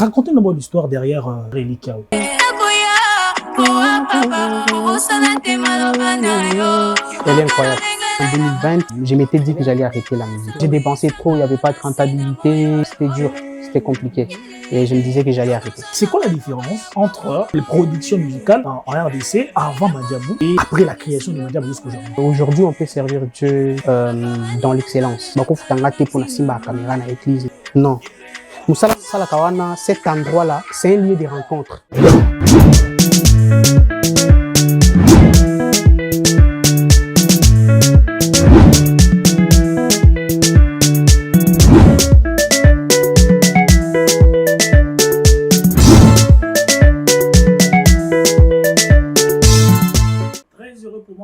Racontez-nous moi l'histoire derrière Relika. Elle est incroyable. En 2020, je m'étais dit que j'allais arrêter la musique. J'ai dépensé trop, il n'y avait pas de rentabilité, c'était dur, c'était compliqué. Et je me disais que j'allais arrêter. C'est quoi la différence entre les productions musicales en RDC avant Madiabou et après la création de Madiabou jusqu'à aujourd'hui? Aujourd'hui, on peut servir Dieu dans l'excellence. Non. Moussala Kawana, cet endroit-là, c'est un lieu de rencontre.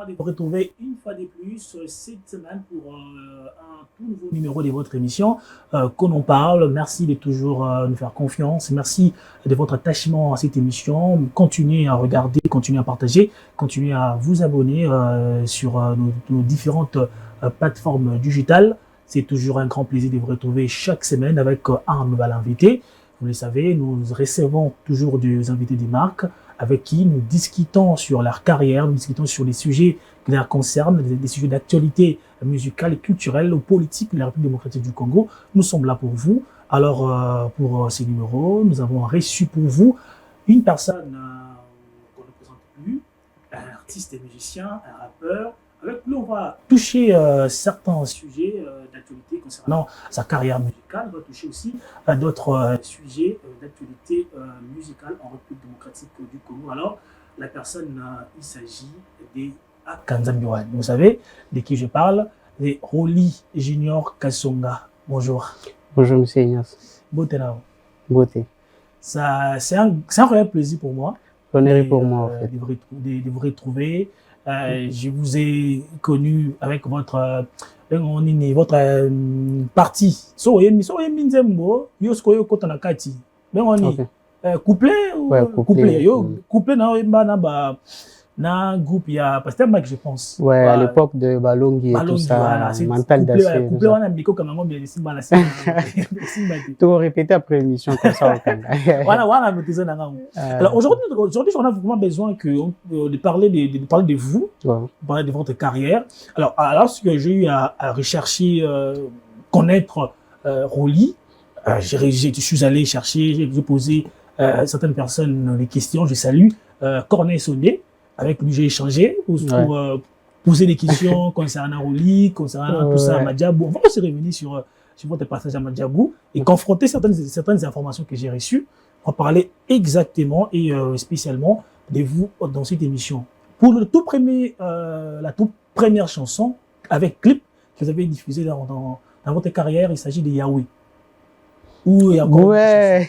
De vous retrouver une fois de plus cette semaine pour un tout nouveau numéro de votre émission qu'on en parle. Merci de toujours nous faire confiance. Merci de votre attachement à cette émission. Continuez à regarder, continuez à partager, continuez à vous abonner sur nos différentes plateformes digitales. C'est toujours un grand plaisir de vous retrouver chaque semaine avec un nouvel invité. Vous le savez, nous recevons toujours des invités des marques avec qui nous discutons sur leur carrière, nous discutons sur les sujets qui les concernent, des sujets d'actualité musicale et culturelle ou politique de la République démocratique du Congo. Nous sommes là pour vous. Alors, pour ces numéros, nous avons reçu pour vous une personne qu'on ne présente plus, un artiste et musicien, un rappeur. Avec lui, on va toucher certains sujets d'actualité concernant sa carrière musicale. On va toucher aussi d'autres sujets d'actualité musicale en République démocratique du Congo. Alors, la personne, il s'agit de Akanzambiwan. Vous savez de qui je parle? De Rolly Junior Kasonga. Bonjour. Bonjour, monsieur Ignace. Beauté là. Beauté. C'est un réel plaisir pour moi. L'honneur est pour moi, en fait. De vous retrouver. Je vous ai connu avec votre partie. Couplet na groupe ya Pasteur Mike, je pense. Ouais, à l'époque de Balongi et tout ça, voilà, mental d'acier. Couplet wana miko kama ngombe ya simba la simba. Tout répéter après l'émission comme ça. Voilà, alors aujourd'hui, on a vraiment besoin de parler de vous, de parler de votre carrière. Alors, lorsque j'ai eu à rechercher, connaître Rolly, je suis allé chercher, j'ai posé à certaines personnes des questions. Je salue Corneille Sondé. Avec lui, j'ai échangé pour poser des questions concernant Rolly, concernant tout ça à Madiabou. On va aussi revenir sur votre passage à Madiabou et confronter certaines informations que j'ai reçues. On va parler exactement et spécialement de vous dans cette émission. Pour la toute première chanson avec clip que vous avez diffusé dans votre carrière, il s'agit de Yahweh. Ouais,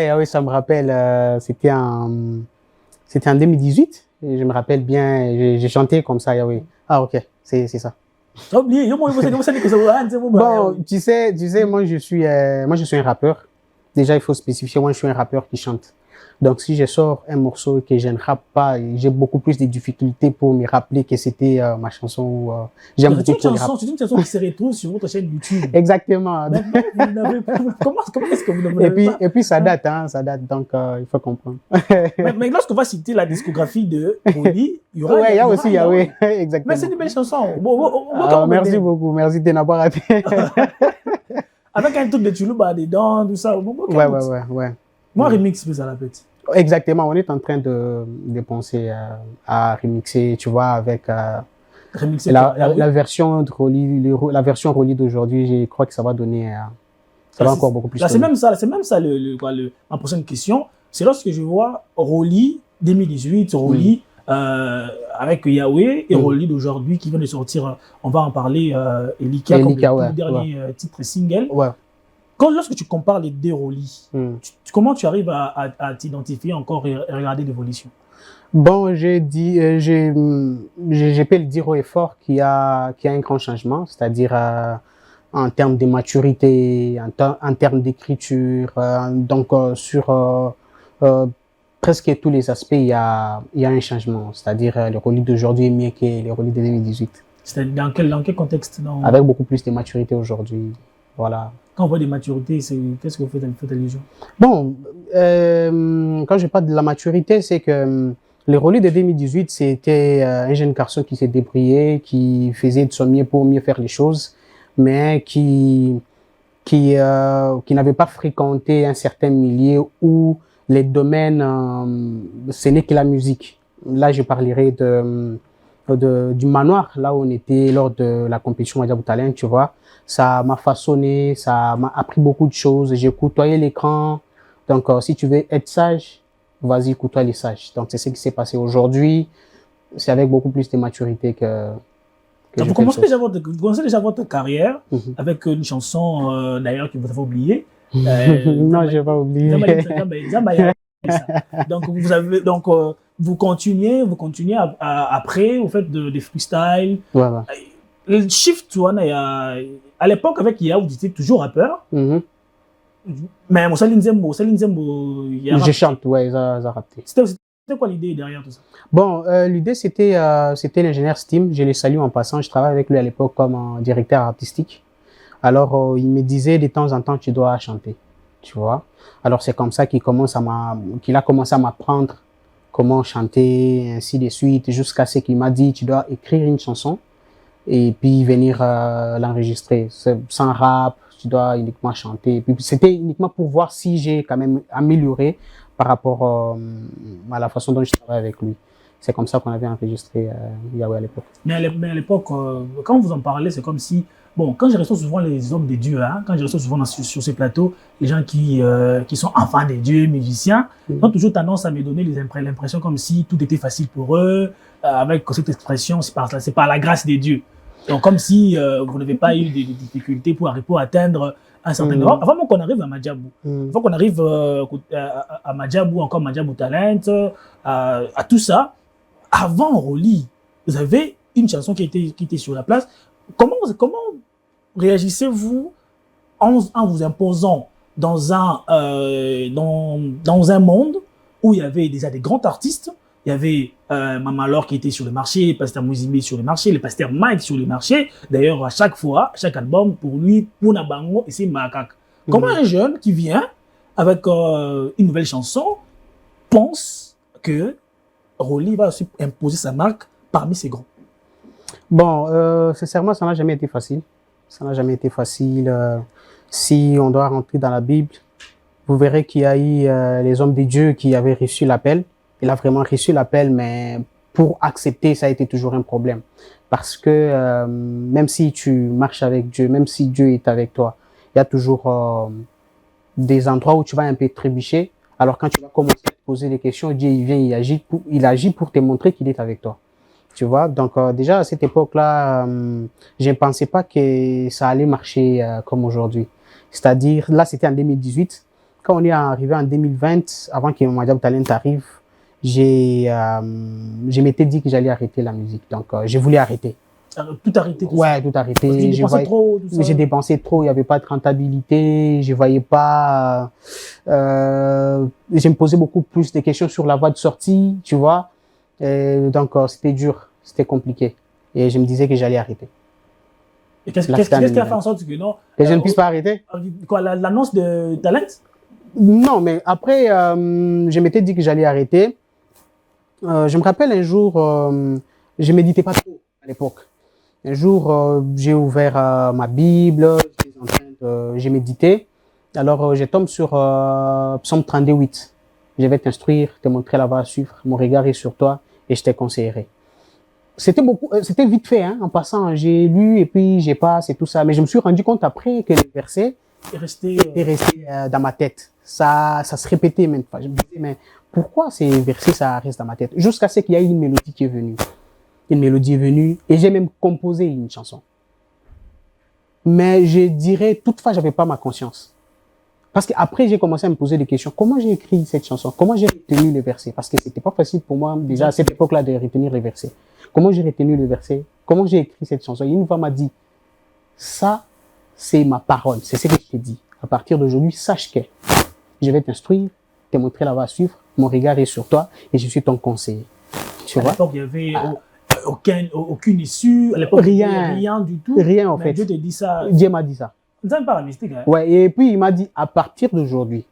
Yahweh, ça me rappelle, c'était en 2018, et je me rappelle bien, j'ai chanté comme ça, Yahweh. Ah, ok, c'est ça. Bon, tu sais, moi je suis un rappeur. Déjà, il faut spécifier, moi je suis un rappeur qui chante. Donc, si je sors un morceau que je ne rappe pas, j'ai beaucoup plus de difficultés pour me rappeler que c'était ma chanson. J'aime beaucoup c'est une chanson qui se retrouve sur votre chaîne YouTube. Exactement. Comment est-ce que vous ne l'avez pas? Et puis ça date, donc il faut comprendre. mais lorsqu'on va citer la discographie de Rolly, il y aura. Ouais, il y a aussi Yahweh, exactement. Mais c'est une belle chanson. Merci beaucoup, merci de n'avoir raté. Avec un truc de Tuluba dedans, tout ça. Ouais. Moi, remix plus à la petite. Exactement, on est en train de penser à remixer, tu vois, avec la version de Rolly, la version Rolly d'aujourd'hui. Je crois que ça va donner, ça va encore beaucoup plus. C'est même ça ma prochaine question. C'est lorsque je vois Rolly 2018, Rolly avec Yahweh et Rolly d'aujourd'hui qui vient de sortir. On va en parler. Elika, comme le dernier titre single. Ouais. Lorsque tu compares les deux Rolly, comment tu arrives à t'identifier encore et regarder l'évolution? Bon, je peux le dire haut et fort qu'il y a un grand changement, c'est-à-dire en termes de maturité, en termes d'écriture, donc sur presque tous les aspects, il y a un changement, c'est-à-dire le Rolly d'aujourd'hui est mieux que le Rolly de 2018. C'est dans quel contexte? Avec beaucoup plus de maturité aujourd'hui, voilà. Quand on voit des maturités, qu'est-ce que vous faites allusion? Bon, quand je parle de la maturité, c'est que le Rolly de 2018, c'était un jeune garçon qui s'est débrouillé, qui faisait de son mieux pour mieux faire les choses, mais qui n'avait pas fréquenté un certain milieu où les domaines, ce n'est que la musique. Là, je parlerai du manoir, là où on était lors de la compétition Madjabou Talent, tu vois. Ça m'a façonné, ça m'a appris beaucoup de choses. J'ai côtoyé l'écran. Donc, si tu veux être sage, vas-y, côtoie les sages. Donc, c'est ce qui s'est passé aujourd'hui. C'est avec beaucoup plus de maturité que vous commencez déjà votre carrière avec une chanson, d'ailleurs, que vous avez oubliée. Non, je n'ai pas oublié. Donc, vous continuez après, vous faites des freestyles. Voilà. Le shift, tu vois, à l'époque, avec Yaya, vous étiez toujours rappeur. Mais Saline Zembo, je chante, ouais, ça a raté. C'était quoi l'idée derrière tout ça? Bon, l'idée, c'était l'ingénieur Steam. Je le salue en passant. Je travaillais avec lui à l'époque comme directeur artistique. Alors, il me disait de temps en temps, tu dois chanter, tu vois. Alors, c'est comme ça qu'il a commencé à m'apprendre comment chanter, ainsi de suite, jusqu'à ce qu'il m'a dit, tu dois écrire une chanson et puis venir l'enregistrer. Sans rap, tu dois uniquement chanter. Et puis, c'était uniquement pour voir si j'ai quand même amélioré par rapport à la façon dont je travaille avec lui. C'est comme ça qu'on avait enregistré Yahweh à l'époque. Mais à l'époque, quand vous en parlez, c'est comme si... Bon, quand je reçois souvent les hommes des dieux, hein, quand je reçois souvent sur ces plateaux, les gens qui sont enfants des dieux, musiciens, ont toujours tendance à me donner l'impression comme si tout était facile pour eux, avec cette expression, c'est par la grâce des dieux. Donc, comme si vous n'avez pas eu de difficultés pour atteindre un certain niveau. Avant même qu'on arrive à Madjabou, avant qu'on arrive à Madjabou, encore Madjabou Talent, à tout ça, avant Rolly, vous avez une chanson qui était sur la place. Comment réagissez-vous en vous imposant dans un monde où il y avait déjà des grands artistes? Il y avait Mama Laure qui était sur le marché, Pasteur Mouzimé sur le marché, le Pasteur Mike sur le marché. D'ailleurs, à chaque fois, chaque album, pour lui, Puna Bango et c'est Makak. Comment un jeune qui vient avec une nouvelle chanson pense que Rolly va aussi imposer sa marque parmi ses grands? Bon, sincèrement, ça n'a jamais été facile. Ça n'a jamais été facile. Si on doit rentrer dans la Bible, vous verrez qu'il y a eu les hommes de Dieu qui avaient reçu l'appel. Il a vraiment reçu l'appel, mais pour accepter, ça a été toujours un problème. Parce que même si tu marches avec Dieu, même si Dieu est avec toi, il y a toujours des endroits où tu vas un peu trébucher. Alors quand tu vas commencer à te poser des questions, Dieu il vient, il agit pour te montrer qu'il est avec toi. Tu vois, donc déjà à cette époque-là, je ne pensais pas que ça allait marcher comme aujourd'hui. C'est-à-dire, là c'était en 2018. Quand on est arrivé en 2020, avant que Madjabou Talent arrive, je m'étais dit que j'allais arrêter la musique. Donc, je voulais arrêter. Tout arrêter? Ouais, tout arrêter. J'ai dépensé trop, il n'y avait pas de rentabilité, je voyais pas... je me posais beaucoup plus de questions sur la voie de sortie, tu vois. Donc, c'était dur, c'était compliqué. Et je me disais que j'allais arrêter. Et qu'est-ce qui a fait en sorte que non? Que je ne puisse pas arrêter? Quoi, l'annonce de Talent? Non, mais après, je m'étais dit que j'allais arrêter. Je me rappelle un jour, je méditais pas trop à l'époque. Un jour, j'ai ouvert ma Bible, j'ai médité. Alors, je tombe sur Psaume 38. Je vais t'instruire, te montrer la voie à suivre. Mon regard est sur toi et je te conseillerai. C'était vite fait, hein, en passant. J'ai lu et puis j'ai passé tout ça. Mais je me suis rendu compte après que le verset est resté dans ma tête. Ça se répétait même pas. Je me disais, mais pourquoi ces versets, ça reste dans ma tête? Jusqu'à ce qu'il y ait une mélodie qui est venue. Une mélodie est venue et j'ai même composé une chanson. Mais je dirais, toutefois, j'avais pas ma conscience. Parce qu'après, j'ai commencé à me poser des questions. Comment j'ai écrit cette chanson? Comment j'ai retenu les versets? Parce que c'était pas facile pour moi, déjà, à cette époque-là, de retenir les versets. Comment j'ai retenu les versets? Comment j'ai écrit cette chanson? Et une fois m'a dit, ça, c'est ma parole. C'est ce que je t'ai dit. À partir d'aujourd'hui, sache que je vais t'instruire, te montrer la voie à suivre. Mon regard est sur toi et je suis ton conseiller. Tu vois? À l'époque, il y avait aucune issue. À l'époque, rien du tout. Rien, en fait. Dieu te dit ça. Dieu m'a dit ça. On ne pas la mystique. Hein. Ouais, et puis il m'a dit, à partir d'aujourd'hui,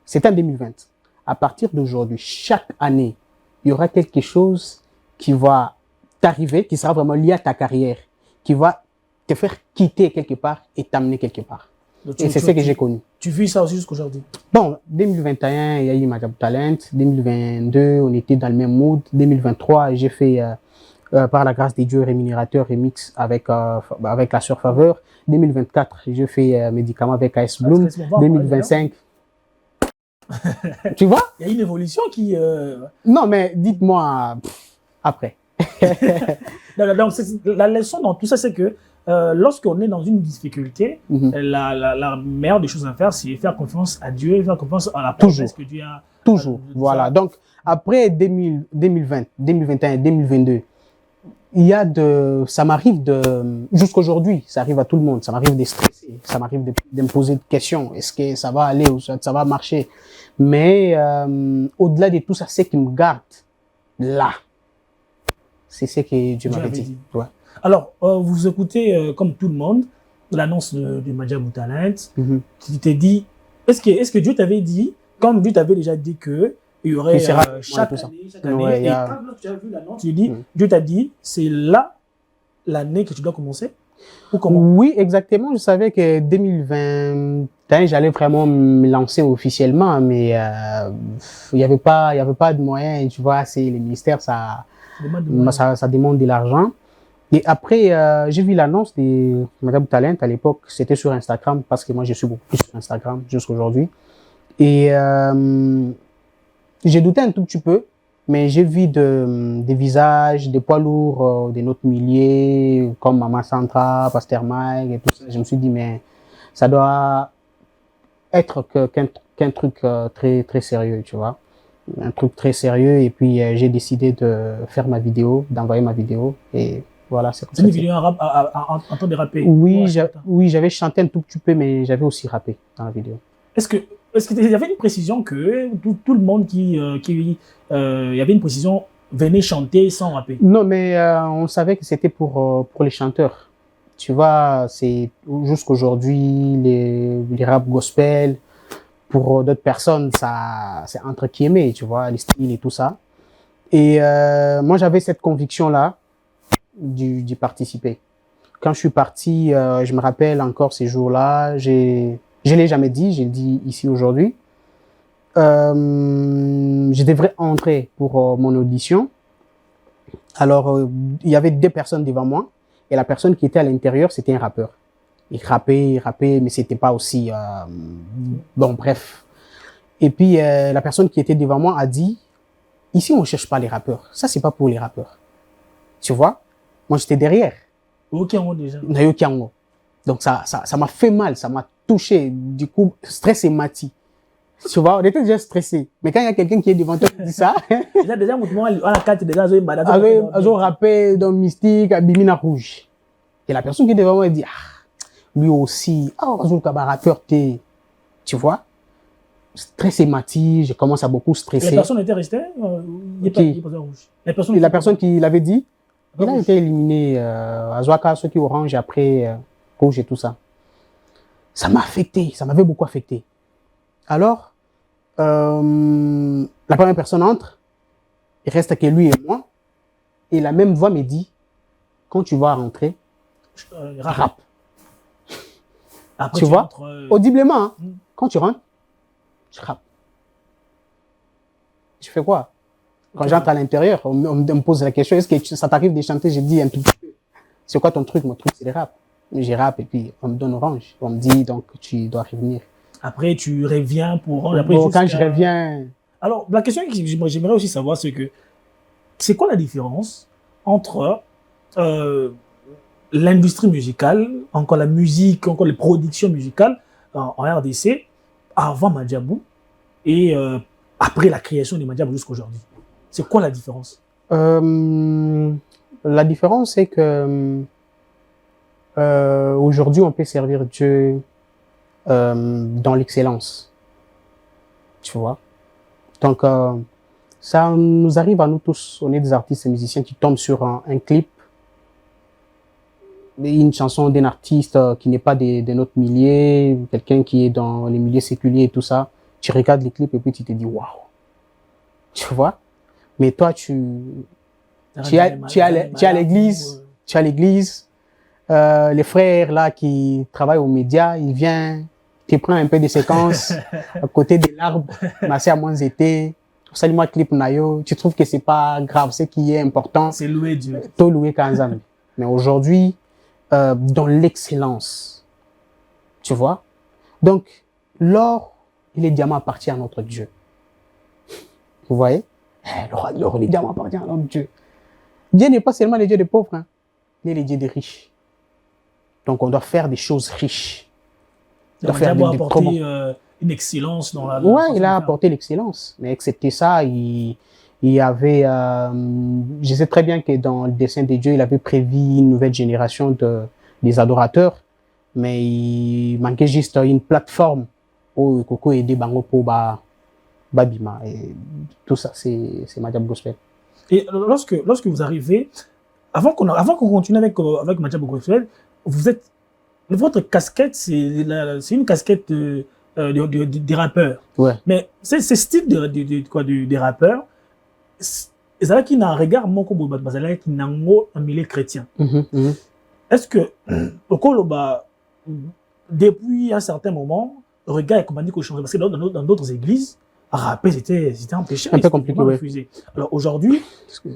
c'était en 2020, à partir d'aujourd'hui, chaque année, il y aura quelque chose qui va t'arriver, qui sera vraiment lié à ta carrière, qui va te faire quitter quelque part et t'amener quelque part. Et c'est ce que j'ai connu. Tu vis ça aussi jusqu'aujourd'hui? Bon, 2021, il y a eu Majabou Talent. 2022, on était dans le même mood. 2023, j'ai fait, par la grâce des dieux, Rémunérateur remix avec la Sœur Faveur. 2024, j'ai fait Médicaments avec AS Bloom. 2025. Tu vois? Il y a une évolution qui... Non, mais dites-moi après. Donc, la leçon dans tout ça, c'est que lorsqu'on est dans une difficulté, la meilleure des choses à faire, c'est faire confiance à Dieu, faire confiance à la promesse que Dieu a. Toujours. Voilà. Donc, après 2020, 2021, 2022, il y a ça m'arrive jusqu'aujourd'hui, ça arrive à tout le monde, ça m'arrive de stresser, ça m'arrive de me poser des questions. Est-ce que ça va aller ou ça va marcher? Mais au-delà de tout ça, c'est qui me garde là. C'est ce que Dieu m'avait dit. Ouais. Alors, vous écoutez, comme tout le monde, l'annonce de Majabou Talent, qui te dit, est-ce que Dieu t'avait dit, comme Dieu t'avait déjà dit que il y aurait chaque année, ouais, et quand tu as vu l'annonce, tu dis, Dieu t'a dit, c'est là l'année que tu dois commencer? Ou comment? Oui, exactement. Je savais que 2021, j'allais vraiment me lancer officiellement, mais il y avait pas de moyens. Tu vois, c'est les ministères, ça demande de l'argent. Et après, j'ai vu l'annonce de Madame Talent à l'époque. C'était sur Instagram parce que moi, je suis beaucoup plus sur Instagram jusqu'aujourd'hui. Et j'ai douté un tout petit peu, mais j'ai vu des visages, des poids lourds de notre milieu, comme Mama Sandra, Pasteur Mike et tout ça. Je me suis dit, mais ça doit être qu'un truc très, très sérieux, tu vois. Un truc très sérieux. Et puis, j'ai décidé de faire ma vidéo, d'envoyer ma vidéo. Et voilà, c'est comme ça. C'est une vidéo en train de rapper? Oui, oui, j'avais chanté un tout petit peu, mais j'avais aussi rappé dans la vidéo. Est-ce qu'il y avait une précision que tout le monde il y avait une précision, venait chanter sans rapper? Non, mais on savait que c'était pour les chanteurs. Tu vois, c'est jusqu'aujourd'hui, les rap gospel, pour d'autres personnes, ça, c'est entre guillemets, tu vois, les styles et tout ça. Et moi, j'avais cette conviction-là d'y participer. Quand je suis parti, je me rappelle encore ces jours-là, je l'ai jamais dit, j'ai dit ici aujourd'hui. Je devrais entrer pour mon audition. Alors, il y avait deux personnes devant moi et la personne qui était à l'intérieur, c'était un rappeur. Il rappait, mais c'était pas aussi... bon, bref. Et puis, la personne qui était devant moi a dit, ici, on cherche pas les rappeurs. Ça, c'est pas pour les rappeurs. Tu vois? Moi, j'étais derrière. Aucun mot déjà. Aucun mot. Donc, ça m'a fait mal, ça m'a touché. Du coup, stress et mati. Tu vois, on était déjà stressé. Mais quand il y a quelqu'un qui est devant toi qui dit ça. déjà, on a la carte déjà, ils ont rappé dans Mystique, à Bimina Rouge. Et la personne qui est devant moi, elle dit, lui aussi, rappeur, tu vois, stress et mati, je commence à beaucoup stresser. La personne était restée, la personne qui l'avait dit, il a été éliminé, à Zouaka, ceux qui orange, après, rouge et tout ça. Ça m'a affecté, ça m'avait beaucoup affecté. Alors, la première personne entre, il reste que lui et moi, et la même voix me dit, quand tu vas rentrer, rap. Après, tu vois, audiblement, hein, quand tu rentres, je rappe. Je fais quoi? Quand j'entre à l'intérieur, on me pose la question, est-ce que ça t'arrive de chanter? J'ai dit un tout petit peu. C'est quoi ton truc? Mon truc, c'est le rap. J'ai rap et puis on me donne orange. On me dit, donc, tu dois revenir. Après, tu reviens pour... Après, quand je reviens... Alors, la question que j'aimerais aussi savoir, c'est que, c'est quoi la différence entre l'industrie musicale, encore la musique, encore les productions musicales en RDC, avant Madjabou et après la création de Madjabou jusqu'à aujourd'hui? C'est quoi la différence? La différence, c'est que aujourd'hui, on peut servir Dieu dans l'excellence. Tu vois? Donc, ça nous arrive à nous tous. On est des artistes et musiciens qui tombent sur un clip une chanson d'un artiste qui n'est pas de notre milieu, quelqu'un qui est dans les milieux séculiers et tout ça, tu regardes les clips et puis tu te dis waouh. Tu vois? Mais toi, tu es à l'église, les frères là qui travaillent aux médias, ils viennent, tu prends un peu de séquences à côté de l'arbre, massé à moins été, salut-moi clip nayo, tu trouves que c'est pas grave, ce qui est important. C'est louer Dieu. Tout louer Kanzam. Mais aujourd'hui, dans l'excellence, tu vois? Donc, l'or et les diamants appartiennent à notre Dieu. Vous voyez? L'or et les diamants appartiennent à notre Dieu. Dieu n'est pas seulement le Dieu des pauvres, hein, mais le Dieu des riches. Donc, on doit faire des choses riches. On doit faire apporter une excellence dans la... Ouais, il a apporté l'excellence. Mais excepté ça, il y avait... je sais très bien que dans le dessein de Dieu, il avait prévu une nouvelle génération des adorateurs. Mais il manquait juste une plateforme où Coco aidait Bango pour Babima. Et tout ça, c'est Madjab Gospel. Et lorsque vous arrivez, avant qu'on continue avec Madjab Gospel, votre casquette, c'est une casquette des rappeurs. Ouais. Mais c'est ce style des rappeurs, c'est là qu'il y a un regard mon comme bazala qui n'a un milieu chrétien. Est-ce que depuis un certain moment, le regard est commandé qu'on change parce que dans d'autres églises, rapper c'était empêché, un peu compliqué, ouais. Alors aujourd'hui,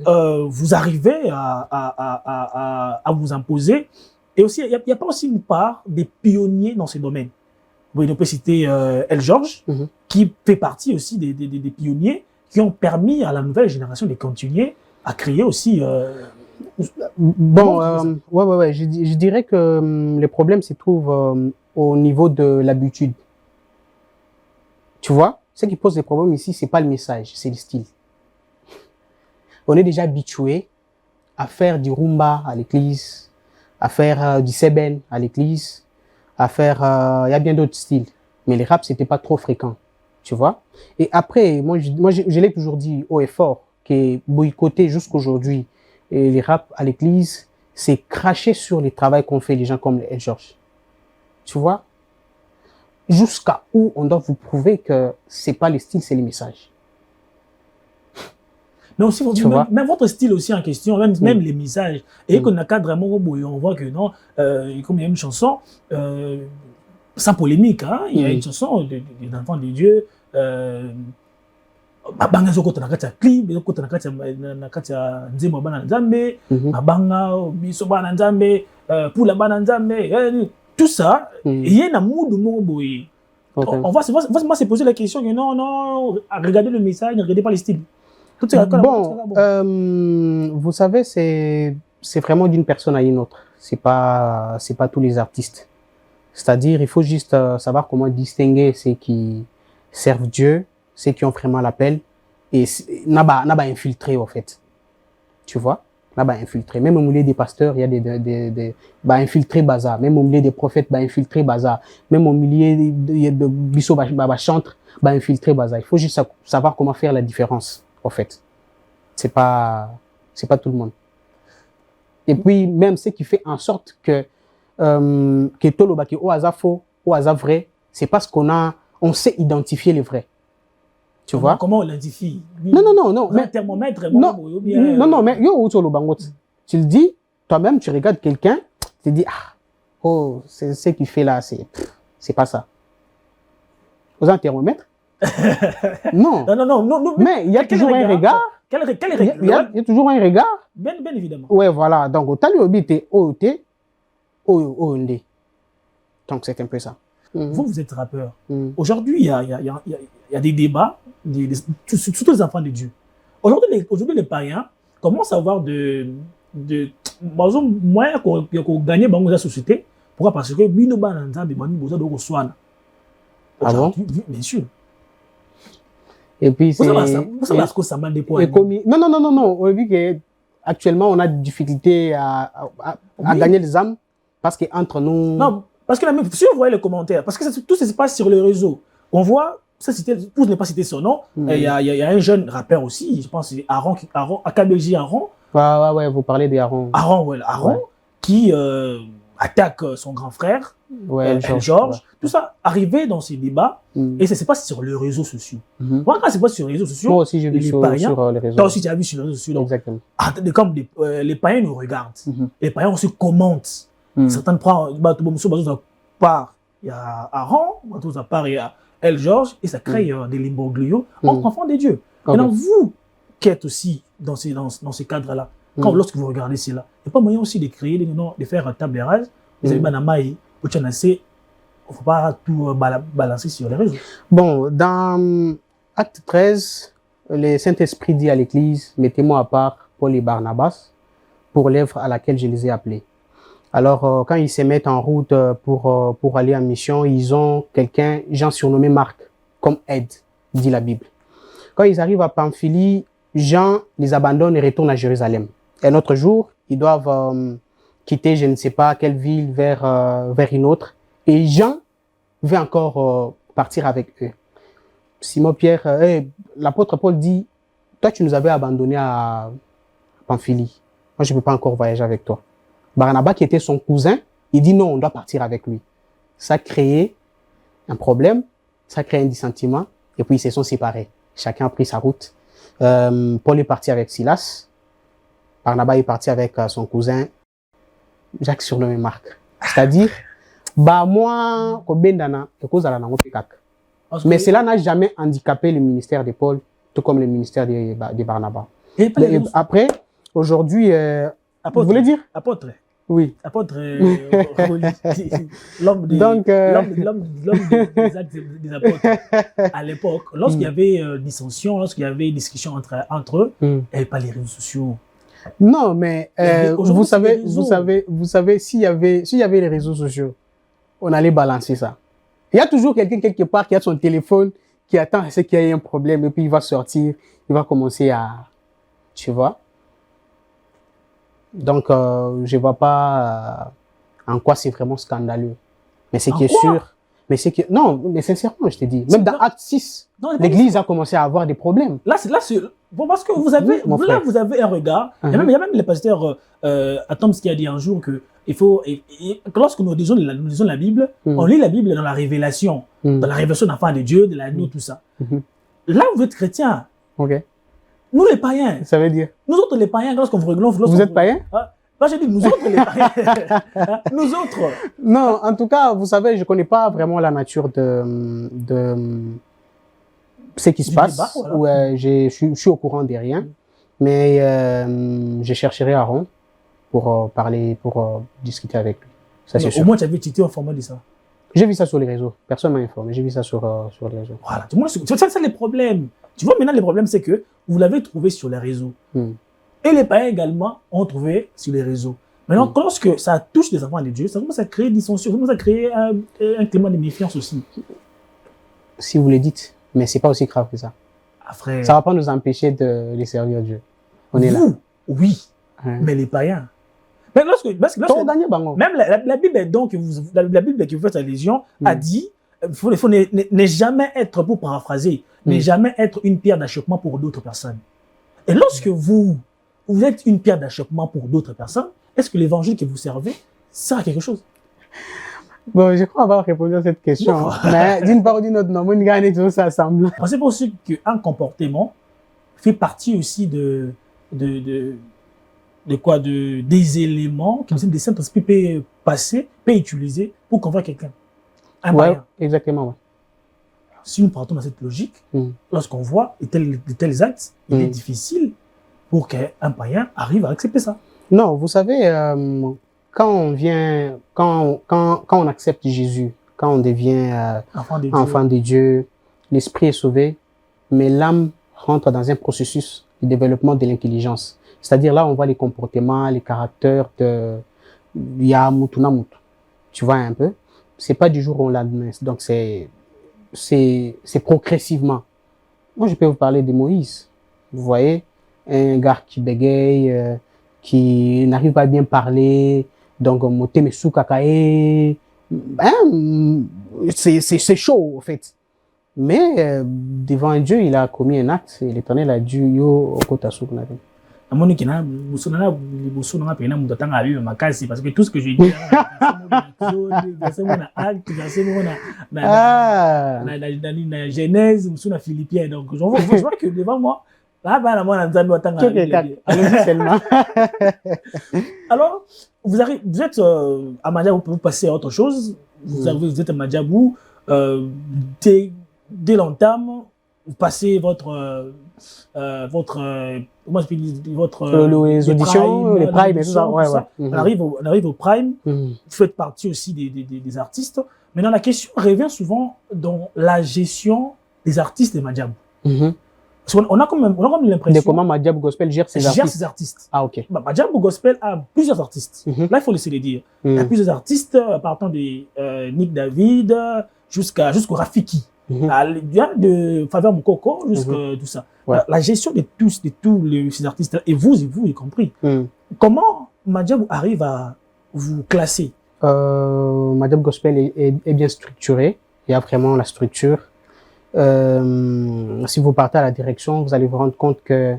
vous arrivez à vous imposer. Et aussi, il n'y a pas aussi une part des pionniers dans ces domaines. On peut citer El George, qui fait partie aussi des pionniers qui ont permis à la nouvelle génération de continuer à créer aussi... ouais. Je dirais que le problème se trouve au niveau de l'habitude. Tu vois, ce qui pose des problèmes ici, c'est pas le message, c'est le style. On est déjà habitué à faire du rumba à l'église, à faire du seben à l'église, à faire... il y a bien d'autres styles. Mais les raps, c'était pas trop fréquent. Tu vois? Et après, moi je l'ai toujours dit haut et fort, que boycotter jusqu'aujourd'hui les raps à l'église, c'est cracher sur les travaux qu'ont fait les gens comme El George. Tu vois? Jusqu'à où on doit vous prouver que c'est pas le style, c'est le message. Mais aussi, même votre style aussi en question, même les messages. Et qu'on a cadre vraiment on voit que non, comme il y a une chanson, sans polémique, hein, il y a une chanson des enfants de Dieu, Mabanga zoko na kati ya clip, zoko na kati ya nzembo bana nzambe, mabanga biso bana nzambe, pula bana nzambe, tout ça, il y a un mood mo boy. On va se poser la question que non, regardez le message, ne regardez pas le style. Vous savez, c'est vraiment d'une personne à une autre. C'est pas tous les artistes. C'est-à-dire, il faut juste savoir comment distinguer ceux qui servent Dieu, ceux qui ont vraiment l'appel, et n'a pas infiltré, en fait. Tu vois? N'a pas infiltré. Même au milieu des pasteurs, il y a des infiltrés bazar. Même au milieu des prophètes, infiltrés bazar. Même au milieu de bisso chantre, infiltrés bazar. Il faut juste savoir comment faire la différence, en fait. C'est pas tout le monde. Et puis, même ce qui fait en sorte que Toloba qui au hasard faux, au hasard vrai, c'est parce on sait identifier les vrais. Tu vois? Comment on l'identifie? Non. Mais un thermomètre, non, mais yo, tu le dis, toi-même, tu regardes quelqu'un, tu te dis, c'est ce qu'il fait là, c'est pas ça. Vous avez un thermomètre? Non. Non. Mais il y a toujours un regard. Quel regard? Il y a toujours un regard. Bien évidemment. Ouais, voilà. Donc, au talus obité, donc, c'est un peu ça. Vous êtes rappeur. Aujourd'hui, il y a des débats, surtout les enfants de Dieu. Aujourd'hui, les païens commencent à avoir moyens pour gagner dans la société. Pourquoi? Parce que Bino Bananza, besoin de Roswana. Ah bon? Bien sûr. Et puis, c'est. Vous savez ce que ça m'a déployé. Non. On dit qu'actuellement, on a des difficultés à gagner les âmes parce qu'entre nous. Non, parce que si vous voyez les commentaires, parce que tout se passe sur les réseaux, on voit, pour ne pas citer son nom, il y a un jeune rappeur aussi, je pense, c'est Aaron, AKBJ Aaron. Ouais, vous parlez d'Aaron. Aaron, qui attaque son grand frère, Ouais, Georges. ouais. Tout ça arrivait dans ces débats et ça ne s'est pas sur les réseaux sociaux. Moi, quand c'est pas sur les réseaux sociaux, Moi aussi, j'ai vu les sur païens, les réseaux. toi aussi, tu as vu sur les réseaux sociaux. Donc, Exactement. comme les païens nous regardent, les païens aussi commentent. Certains prennent, part, il y a Aaron, à part, il y a El Georges, et ça crée des limboglio entre enfants des dieux. Maintenant, vous qui êtes aussi dans ces cadres-là, lorsque vous regardez cela, il n'y a pas moyen aussi de créer de faire table rase. Vous avez Banamaï, il ne faut pas tout balancer sur les réseaux. Bon, dans Acte 13, le Saint-Esprit dit à l'Église, mettez-moi à part Paul et Barnabas pour l'œuvre à laquelle je les ai appelés. Alors, quand ils se mettent en route pour aller en mission, ils ont quelqu'un, Jean surnommé Marc, comme aide, dit la Bible. Quand ils arrivent à Pamphylie, Jean les abandonne et retourne à Jérusalem. Un autre jour, ils doivent quitter je ne sais pas quelle ville vers une autre. Et Jean veut encore partir avec eux. Simon-Pierre, l'apôtre Paul dit, toi tu nous avais abandonnés à Pamphylie. Moi je ne peux pas encore voyager avec toi. Barnabas, qui était son cousin, il dit non, on doit partir avec lui. Ça a créé un problème, ça a créé un dissentiment, et puis ils se sont séparés. Chacun a pris sa route. Paul est parti avec Silas, Barnabas est parti avec son cousin, Jacques surnommé Marc. C'est-à-dire, moi, mais cela n'a jamais handicapé le ministère de Paul, tout comme le ministère de Barnabas. Et après, aujourd'hui, vous voulez dire? Apôtre. Oui. Apôtre, l'homme des actes des apôtres. À l'époque, lorsqu'il y avait dissension, lorsqu'il y avait discussion entre eux, il n'y avait pas les réseaux sociaux. Non, mais vous savez, s'il y avait les réseaux sociaux, on allait balancer ça. Il y a toujours quelqu'un quelque part qui a son téléphone, qui attend à ce qu'il y ait un problème, et puis il va sortir, il va commencer à... Tu vois? Donc, je vois pas en quoi c'est vraiment scandaleux. Mais c'est qui est sûr... Non, mais sincèrement, je te dis, même dans Acte 6, l'Église a commencé à avoir des problèmes. Là, c'est bon, parce que vous avez, vous avez un regard. Il y a même les pasteurs, Tom qui a dit un jour que il faut, lorsque nous lisons la Bible, on lit la Bible dans la révélation, dans la révélation d'enfants de Dieu, de l'agneau, tout ça. Là, vous êtes chrétiens. Ok. Nous, les païens. Ça veut dire? Nous autres, les païens, lorsqu'on vous regarde, vous êtes païens? Moi, j'ai dit, nous autres, les païens. Nous autres. Non, en tout cas, vous savez, je connais pas vraiment la nature de ce qui se passe. Débat, voilà. Ouais, je suis au courant de rien. Mais je chercherai Aaron pour parler, pour discuter avec lui. Ça, c'est sûr. Au moins, tu avais été informé de ça. J'ai vu ça sur les réseaux. Personne m'a informé. J'ai vu ça sur les réseaux. Voilà. C'est les problèmes. Tu vois, maintenant, les problèmes, c'est que vous l'avez trouvé sur les réseaux. Et les païens également ont trouvé sur les réseaux. Maintenant, lorsque ça touche les enfants de Dieu, ça commence à créer dissension, ça commence à créer un climat de méfiance aussi. Si vous le dites, mais c'est pas aussi grave que ça. Après, ça va pas nous empêcher de les servir Dieu. On est là. Oui, mais les païens. Mais même la Bible donc la Bible qui vous fait allusion a dit, il faut ne jamais être, pour paraphraser, ne jamais être une pierre d'achoppement pour d'autres personnes. Et lorsque vous êtes une pierre d'achoppement pour d'autres personnes, est-ce que l'évangile que vous servez sert à quelque chose? Bon, je crois avoir répondu à cette question. Mais d'une part ou d'une autre, non, on gagne tout ça ensemble. C'est pour ça qu'un comportement fait partie aussi des éléments que le Saint-Esprit peut passer, peut utiliser pour convaincre quelqu'un. Ouais, exactement, ouais. Si nous partons dans cette logique, lorsqu'on voit de tels actes, il est difficile pour qu'un païen arrive à accepter ça. Non, vous savez, quand on accepte Jésus, quand on devient enfant de Dieu, l'esprit est sauvé, mais l'âme rentre dans un processus de développement de l'intelligence. C'est-à-dire là, on voit les comportements, les caracters de Yamutunamut. Tu vois un peu? C'est pas du jour au lendemain. Donc c'est progressivement. Moi, je peux vous parler de Moïse. Vous voyez, un gars qui bégaye, qui n'arrive pas à bien parler, donc moté sous kakae, c'est chaud en fait. Mais devant Dieu, il a commis un acte et l'Éternel a dit yo okota souknave. À mon équipe, parce que tout ce que j'ai dit, la genèse, la philippien. Donc, je vois que devant moi, alors, vous êtes à Madjabou, vous passez à autre chose. Vous êtes à Madjabou, dès l'entame, vous passez votre les auditions, les primes et tout ça. Ouais, ouais. On arrive au prime. Vous faites partie aussi des artistes. Maintenant, la question revient souvent dans la gestion des artistes de Madjabou. Parce qu'on a comme l'impression. De comment Madjabou Gospel gère ses artistes. Ah, ok. Madjabou Gospel a plusieurs artistes. Là, il faut laisser les dire. Il y a plusieurs artistes, partant de Nick David jusqu'au Rafiki. De Faveur Moukoko jusqu'à tout ça. Ouais. La gestion de tous ces artistes, et vous y compris. Comment Madjabou arrive à vous classer? Madjabou Gospel est bien structuré. Il y a vraiment la structure. Si vous partez à la direction, vous allez vous rendre compte qu'il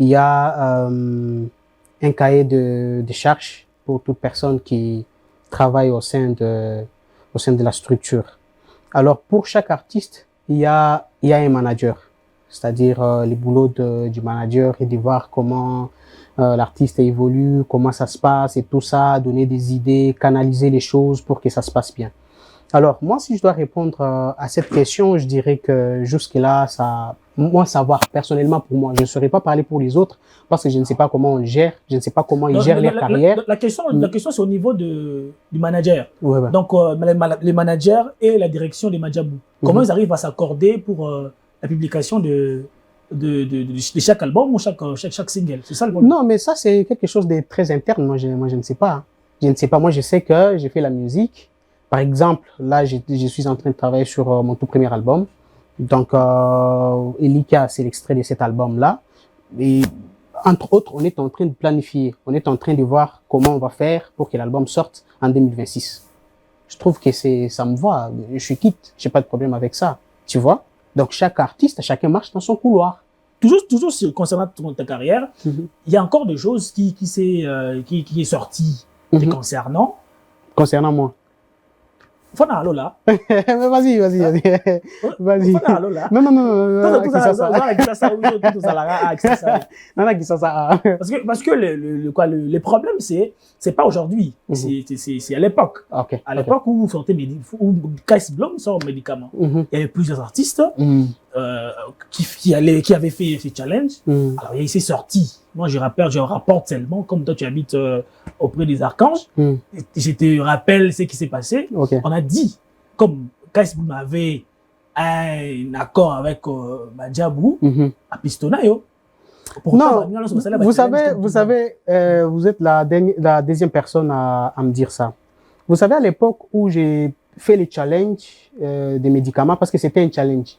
y a un cahier de charges pour toute personne qui travaille au sein de la structure. Alors, pour chaque artiste, il y a un manager. C'est-à-dire, les boulots du manager et de voir comment l'artiste évolue, comment ça se passe et tout ça, donner des idées, canaliser les choses pour que ça se passe bien. Alors, moi, si je dois répondre à cette question, je dirais que jusque-là, moi, savoir personnellement pour moi, je ne saurais pas parler pour les autres parce que je ne sais pas comment on le gère, je ne sais pas comment ils gèrent leur carrière. La question, c'est au niveau du manager. Ouais, ouais. Donc, les managers et la direction des Madjabou. Comment ils arrivent à s'accorder pour la publication de chaque album ou chaque single? C'est ça le problème? Non, mais ça, c'est quelque chose de très interne. Moi, je ne sais pas. Je ne sais pas. Moi, je sais que j'ai fait la musique. Par exemple, là, je suis en train de travailler sur mon tout premier album. Donc, Elika, c'est l'extrait de cet album-là. Et entre autres, on est en train de planifier. On est en train de voir comment on va faire pour que l'album sorte en 2026. Je trouve que ça me va. Je suis quitte. J'ai pas de problème avec ça. Tu vois? Donc, chaque artiste, chacun marche dans son couloir. Toujours concernant ta carrière, il y a encore des choses qui est sorti concernant. Concernant moi. Fona Lola. Vas-y. Fona Lola. Non. Parce que le problème, c'est pas aujourd'hui, c'est à l'époque. Okay. À l'époque où vous sortez où Kais Blom sort médicaments. Il y avait plusieurs artistes qui avaient fait ces challenges. Alors il s'est sorti. Moi, je rapporte tellement, comme toi, tu habites auprès des archanges. Je te rappelle ce qui s'est passé. Okay. On a dit, comme Kais Blum avait un accord avec Madjabou, à Pistonayo. Non, vous savez, vous êtes la deuxième personne à me dire ça. Vous savez, à l'époque où j'ai fait les challenges des médicaments, parce que c'était un challenge.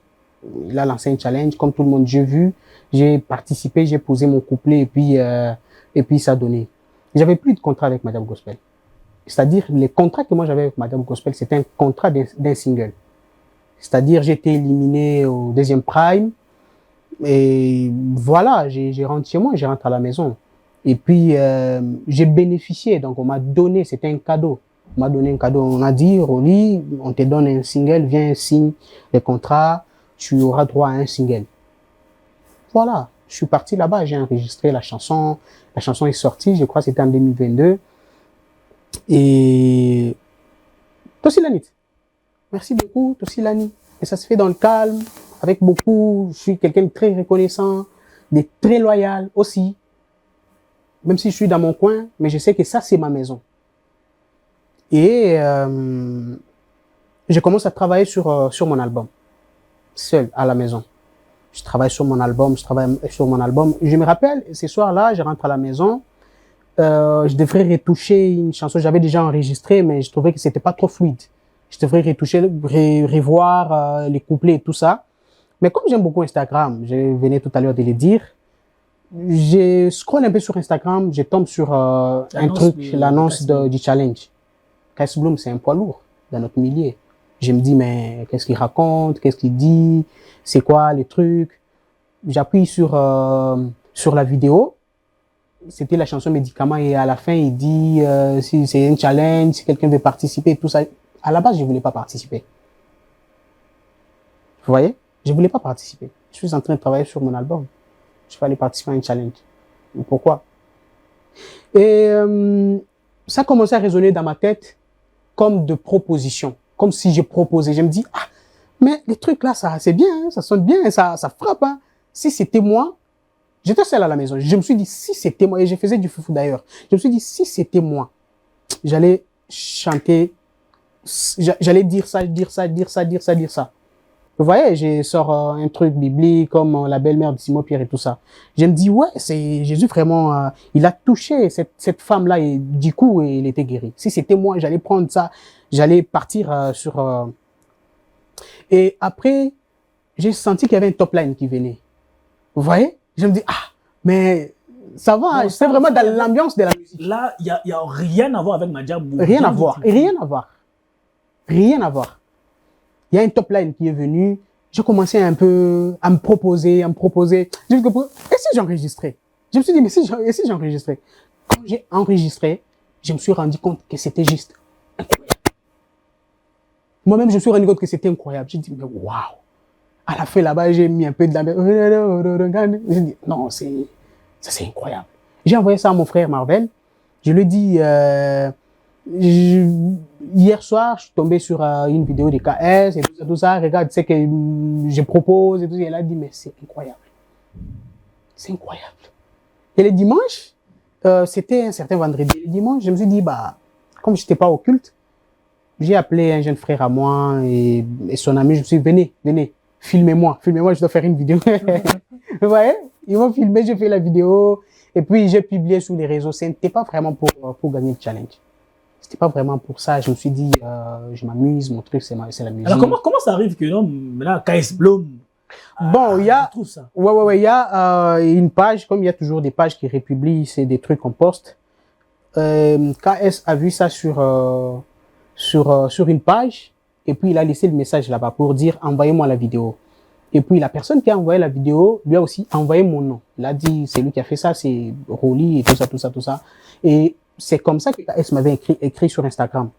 Il a lancé un challenge, comme tout le monde, j'ai vu, j'ai participé, j'ai posé mon couplet et puis ça a donné. J'avais plus de contrat avec Madjabou Gospel. C'est-à-dire, les contrats que moi j'avais avec Madjabou Gospel, c'était un contrat d'un single. C'est-à-dire, j'étais éliminé au deuxième prime et voilà, j'ai rentré chez moi, j'ai rentré à la maison. Et puis, j'ai bénéficié, donc on m'a donné, c'était un cadeau. On m'a donné un cadeau, on a dit, Rolly, on te donne un single, viens, signe les contrats, tu auras droit à un single. Voilà, je suis parti là-bas, j'ai enregistré la chanson est sortie, je crois que c'était en 2022. Et Tosilanit, merci beaucoup Tosilani. Et ça se fait dans le calme, avec beaucoup, je suis quelqu'un de très reconnaissant, de très loyal aussi. Même si je suis dans mon coin, mais je sais que ça c'est ma maison. Et je commence à travailler sur mon album, seul à la maison. Je travaille sur mon album. Je me rappelle, ce soir-là, je rentre à la maison. Je devrais retoucher une chanson. J'avais déjà enregistré, mais je trouvais que c'était pas trop fluide. Je devrais retoucher, revoir les couplets et tout ça. Mais comme j'aime beaucoup Instagram, je venais tout à l'heure de le dire, je scrolle un peu sur Instagram, je tombe sur un truc, l'annonce du challenge. Kais Blum, c'est un poids lourd dans notre milieu. Je me dis, mais qu'est-ce qu'il raconte? Qu'est-ce qu'il dit? C'est quoi les trucs? J'appuie sur la vidéo c'était la chanson Médicament et à la fin, il dit si c'est un challenge, si quelqu'un veut participer, tout ça. À la base, je voulais pas participer. Vous voyez? Je voulais pas participer. Je suis en train de travailler sur mon album. Je vais aller participer à un challenge. Pourquoi? Et ça a commencé à résonner dans ma tête comme de propositions. Comme si je proposais. Je me dis, ah, mais les trucs là, ça, c'est bien, hein, ça sonne bien, ça frappe. Hein. Si c'était moi, j'étais seul à la maison. Je me suis dit, si c'était moi, et je faisais du foufou d'ailleurs. Je me suis dit, si c'était moi, j'allais chanter, j'allais dire ça, dire ça, dire ça, dire ça, dire ça. Vous voyez, je sors un truc biblique comme la belle-mère de Simon Pierre et tout ça. Je me dis, ouais, c'est Jésus vraiment, il a touché cette femme-là et du coup, il était guéri. Si c'était moi, j'allais prendre ça, j'allais partir sur... Et après, j'ai senti qu'il y avait un top line qui venait. Vous voyez? Je me dis, ah, mais ça va, c'est vraiment dans l'ambiance de la musique. Là, il y a rien à voir avec Madjabou. Rien à voir, rien à voir. Rien à voir. Il y a un top line qui est venu. J'ai commencé un peu à me proposer. J'ai dit, et si j'enregistrais? Je me suis dit, mais si j'enregistrais? Quand j'ai enregistré, je me suis rendu compte que c'était juste incroyable. Moi-même, je me suis rendu compte que c'était incroyable. J'ai dit, mais waouh! À la fin, là-bas, j'ai mis un peu de la... J'ai dit, non, ça c'est incroyable. J'ai envoyé ça à mon frère Marvel. Je lui ai dit, hier soir, je suis tombé sur une vidéo de KS et tout ça. Regarde, tu sais que je propose et tout ça. Elle a dit, mais c'est incroyable. C'est incroyable. Et le dimanche, c'était un certain vendredi. Le dimanche, je me suis dit, bah, comme je n'étais pas au culte, j'ai appelé un jeune frère à moi et son ami. Je me suis dit, venez, filmez-moi, je dois faire une vidéo. Vous voyez? Ils m'ont filmé, j'ai fait la vidéo et puis j'ai publié sur les réseaux. Ce n'était pas vraiment pour gagner le challenge. C'était pas vraiment pour ça. Je me suis dit, je m'amuse, mon truc, c'est la musique. Alors, comment ça arrive que, non, maintenant, KS Blom, bon, il y a, ça. ouais, il y a une page, comme il y a toujours des pages qui republient, c'est des trucs qu'on poste. KS a vu ça sur une page, et puis il a laissé le message là-bas pour dire, envoyez-moi la vidéo. Et puis la personne qui a envoyé la vidéo lui a aussi envoyé mon nom. Il a dit, c'est lui qui a fait ça, c'est Rolly et tout ça. Et c'est comme ça que KS m'avait écrit sur Instagram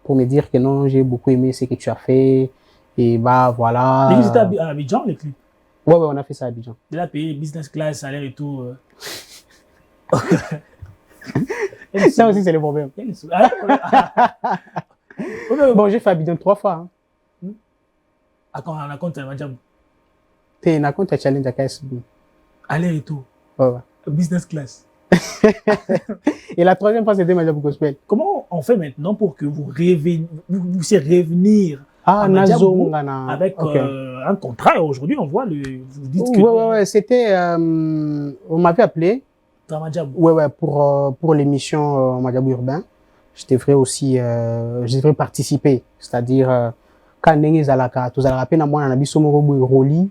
pour me dire que non, j'ai beaucoup aimé ce que tu as fait. Et bah voilà. Les clips étaient à Abidjan, les clips? Ouais, on a fait ça à Abidjan. Il a payé business class, salaire et tout. Ça aussi, c'est le problème. Bon, j'ai fait Abidjan 3 fois. Hein. À compte, Madjabou. T'es un compte challenge à KS. Aller et tout. Ouais. Business class. Et la 3e fois, c'était Madjabou Gospel. Comment on fait maintenant pour que vous puissiez revenir à Madjabou avec un contrat? Aujourd'hui, on voit vous dites que... Ouais, c'était... on m'avait appelé. Ouais, pour l'émission Madjabou Urbain. Je devrais participer. C'est-à-dire, quand Nengue Zalaka, tout ça, rappelle à moi, on a mis Rolly,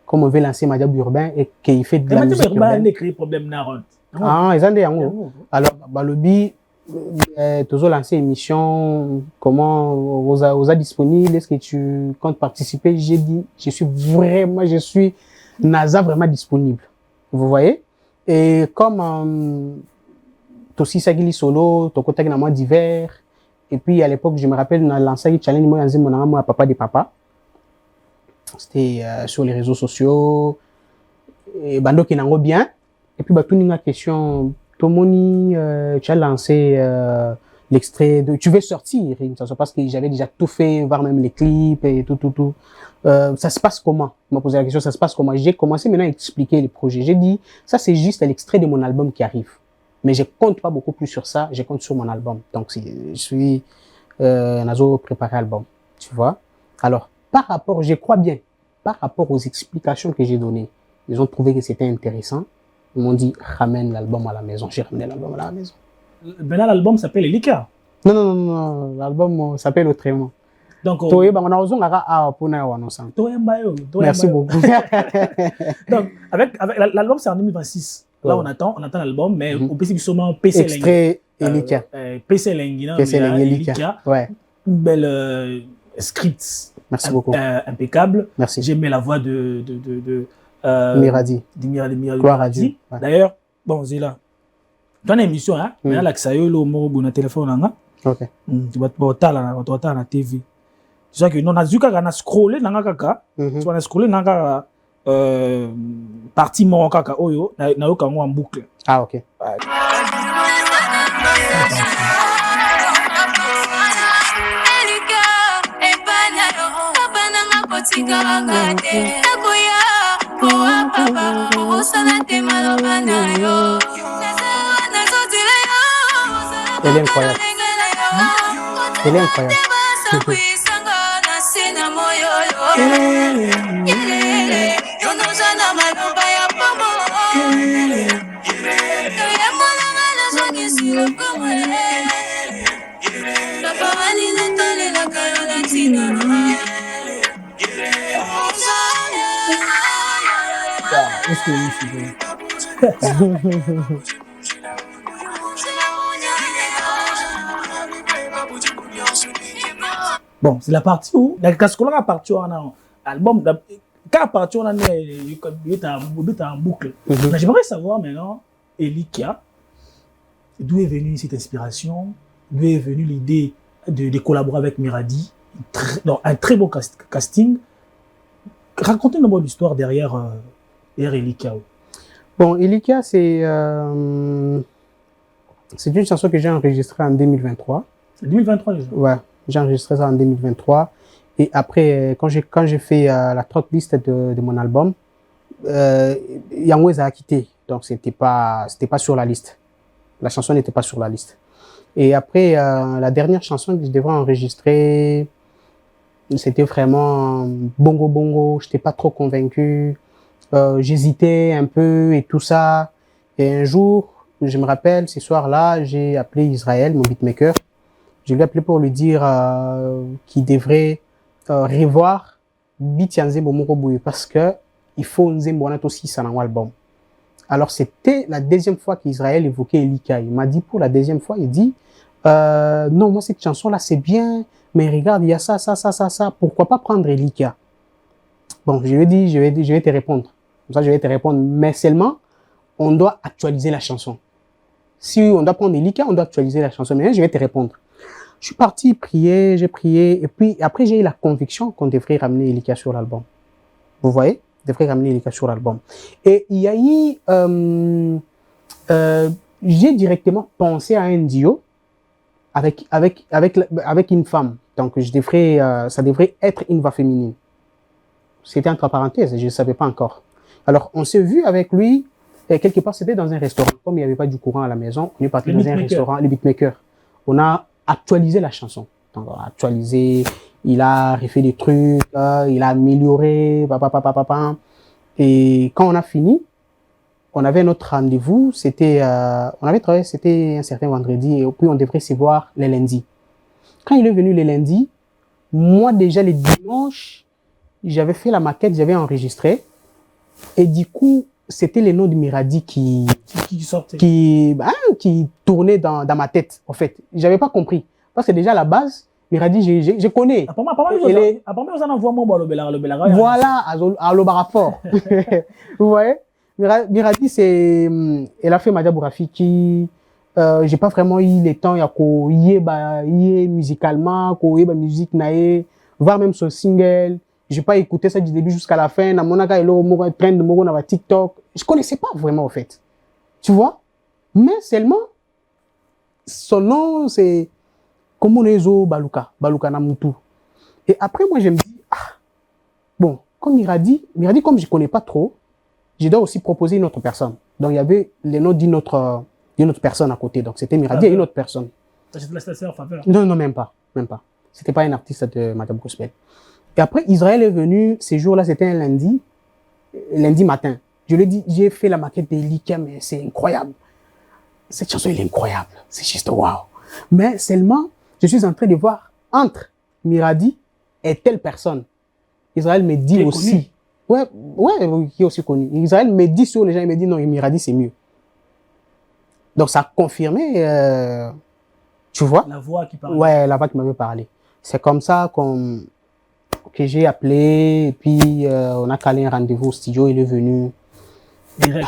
comme on veut lancer Madjabou Urbain et qu'il fait de la musique urbaine. Madjabou Urbain créé problème Naron. Ah, ils ont des yango. Alors, le but, tu as lancé une émission, comment vous a disponible, est-ce que tu comptes participer? J'ai dit, je suis NASA vraiment disponible. Vous voyez? Et comme aussi Sagili Solo, ton contact dans moi d'hiver, et puis à l'époque, je me rappelle, on a lancé un challenge, moi, papa des papas. C'était sur les réseaux sociaux, et bando qui n'en bien. Et puis, tout une question, Tomoni, tu as lancé l'extrait de... Tu veux sortir, parce que j'avais déjà tout fait, voir même les clips et tout. Ça se passe comment? Il m'a posé la question, ça se passe comment? J'ai commencé maintenant à expliquer les projets. J'ai dit, ça c'est juste l'extrait de mon album qui arrive. Mais je compte pas beaucoup plus sur ça, je compte sur mon album. Donc, je suis Nazo préparé album, tu vois. Alors, je crois bien, par rapport aux explications que j'ai données, ils ont trouvé que c'était intéressant. Ils m'ont dit, ramène l'album à la maison. J'ai ramené l'album à la maison. Maintenant, l'album s'appelle Elika. Non. L'album s'appelle autrement. Donc, merci beaucoup. Donc, avec l'album, c'est en 2026. Là, on attend l'album, mais au PC, sûrement PC Extrait Elika. PC Lengina. Elika. Ouais. Une belle script. Merci beaucoup. Impeccable. Merci. J'ai mis la voix de Miradi. Ouais. D'ailleurs, bon, c'est là. Tu as une émission, hein? Mais là, ça y est, le mot bon téléphone, hein? Ok. Tu vas te la TV. Tu sais que non, on a scrollé dans la kaka. Tu vas scroller dans la partie mon kaka, oyo, na yo kango en boucle. Ah, ok. Elle est incroyable. Elle est incroyable. Bon, c'est la partie où la cascola a parti en album quand parti on a en boucle. Mais j'aimerais savoir maintenant Elikia, d'où est venue cette inspiration, d'où est venue l'idée de collaborer avec Miradi, un très beau casting. Racontez-nous l'histoire derrière Elikia. Bon, Elikia, c'est une chanson que j'ai enregistrée en 2023. C'est 2023 déjà? Ouais, j'ai enregistré ça en 2023. Et après, quand j'ai fait la tracklist de mon album, Yango a quitté. Donc, c'était pas sur la liste. La chanson n'était pas sur la liste. Et après, la dernière chanson que je devrais enregistrer, c'était vraiment bongo bongo. J'étais pas trop convaincu. J'hésitais un peu et tout ça. Et un jour, je me rappelle, ce soir-là, j'ai appelé Israël, mon beatmaker. Je lui ai appelé pour lui dire qu'il devrait revoir Beat Nzembo Mokoboué parce que il faut Nzembo Anat aussi ça dans l'album. Alors c'était la deuxième fois qu'Israël évoquait Elika. Il m'a dit pour la deuxième fois, il dit non, moi cette chanson là c'est bien, mais regarde, il y a ça, pourquoi pas prendre Elika? Bon, je lui ai dit, je vais te répondre. Comme ça, je vais te répondre, mais seulement on doit actualiser la chanson. Si on doit prendre Elika, on doit actualiser la chanson. Mais je vais te répondre. Je suis parti prier, j'ai prié, et puis après j'ai eu la conviction qu'on devrait ramener Elika sur l'album. Vous voyez? On devrait ramener Elika sur l'album. Et il y a eu, j'ai directement pensé à un duo avec une femme. Donc ça devrait être une voix féminine. C'était entre parenthèses, je ne savais pas encore. Alors on s'est vu avec lui, et quelque part c'était dans un restaurant. Comme il n'y avait pas du courant à la maison, on est parti dans un restaurant, les beatmakers. On a actualisé la chanson. Donc, on a actualisé, il a refait des trucs, il a amélioré, et quand on a fini, on avait notre rendez-vous, c'était, on avait travaillé, c'était un certain vendredi, et puis on devrait se voir les lundis. Quand il est venu les lundis, moi déjà les dimanches, j'avais fait la maquette, j'avais enregistré, et du coup, c'était les noms de Miradi qui tournait dans ma tête, en fait. J'avais pas compris. Parce que déjà, à la base, Miradi, je connais. Voilà, à l'Obarafort. Vous voyez? Miradi, elle a fait Madia Bourafiki. J'ai pas vraiment eu le temps, il y a musicalement, musique, voir même son single. J'ai pas écouté ça du début jusqu'à la fin. Dans mon cas, il y a un train de Moro dans TikTok. Je connaissais pas vraiment, en fait. Tu vois? Mais seulement, son nom, c'est Komonezo Baluka Namutu. Et après, moi, je me dis, bon, comme Miradi, comme je connais pas trop, je dois aussi proposer une autre personne. Donc, il y avait les noms d'une autre personne à côté. Donc, c'était Miradi et une autre personne. Non, même pas. C'était pas un artiste de Madame Gospel. Et après, Israël est venu, ces jours-là, c'était un lundi matin. Je lui ai dit, j'ai fait la maquette d'Elika, mais c'est incroyable. Cette chanson, elle est incroyable. C'est juste waouh. Mais seulement, je suis en train de voir entre Miradi et telle personne. Israël me dit aussi. Ouais, qui est aussi connu. Israël me dit sur les gens, il me dit non, Miradi, c'est mieux. Donc, ça a confirmé, tu vois? La voix qui parlait. Ouais, la voix qui m'avait parlé. C'est comme ça que j'ai appelé, et puis on a calé un rendez-vous au studio, il est venu. Direct.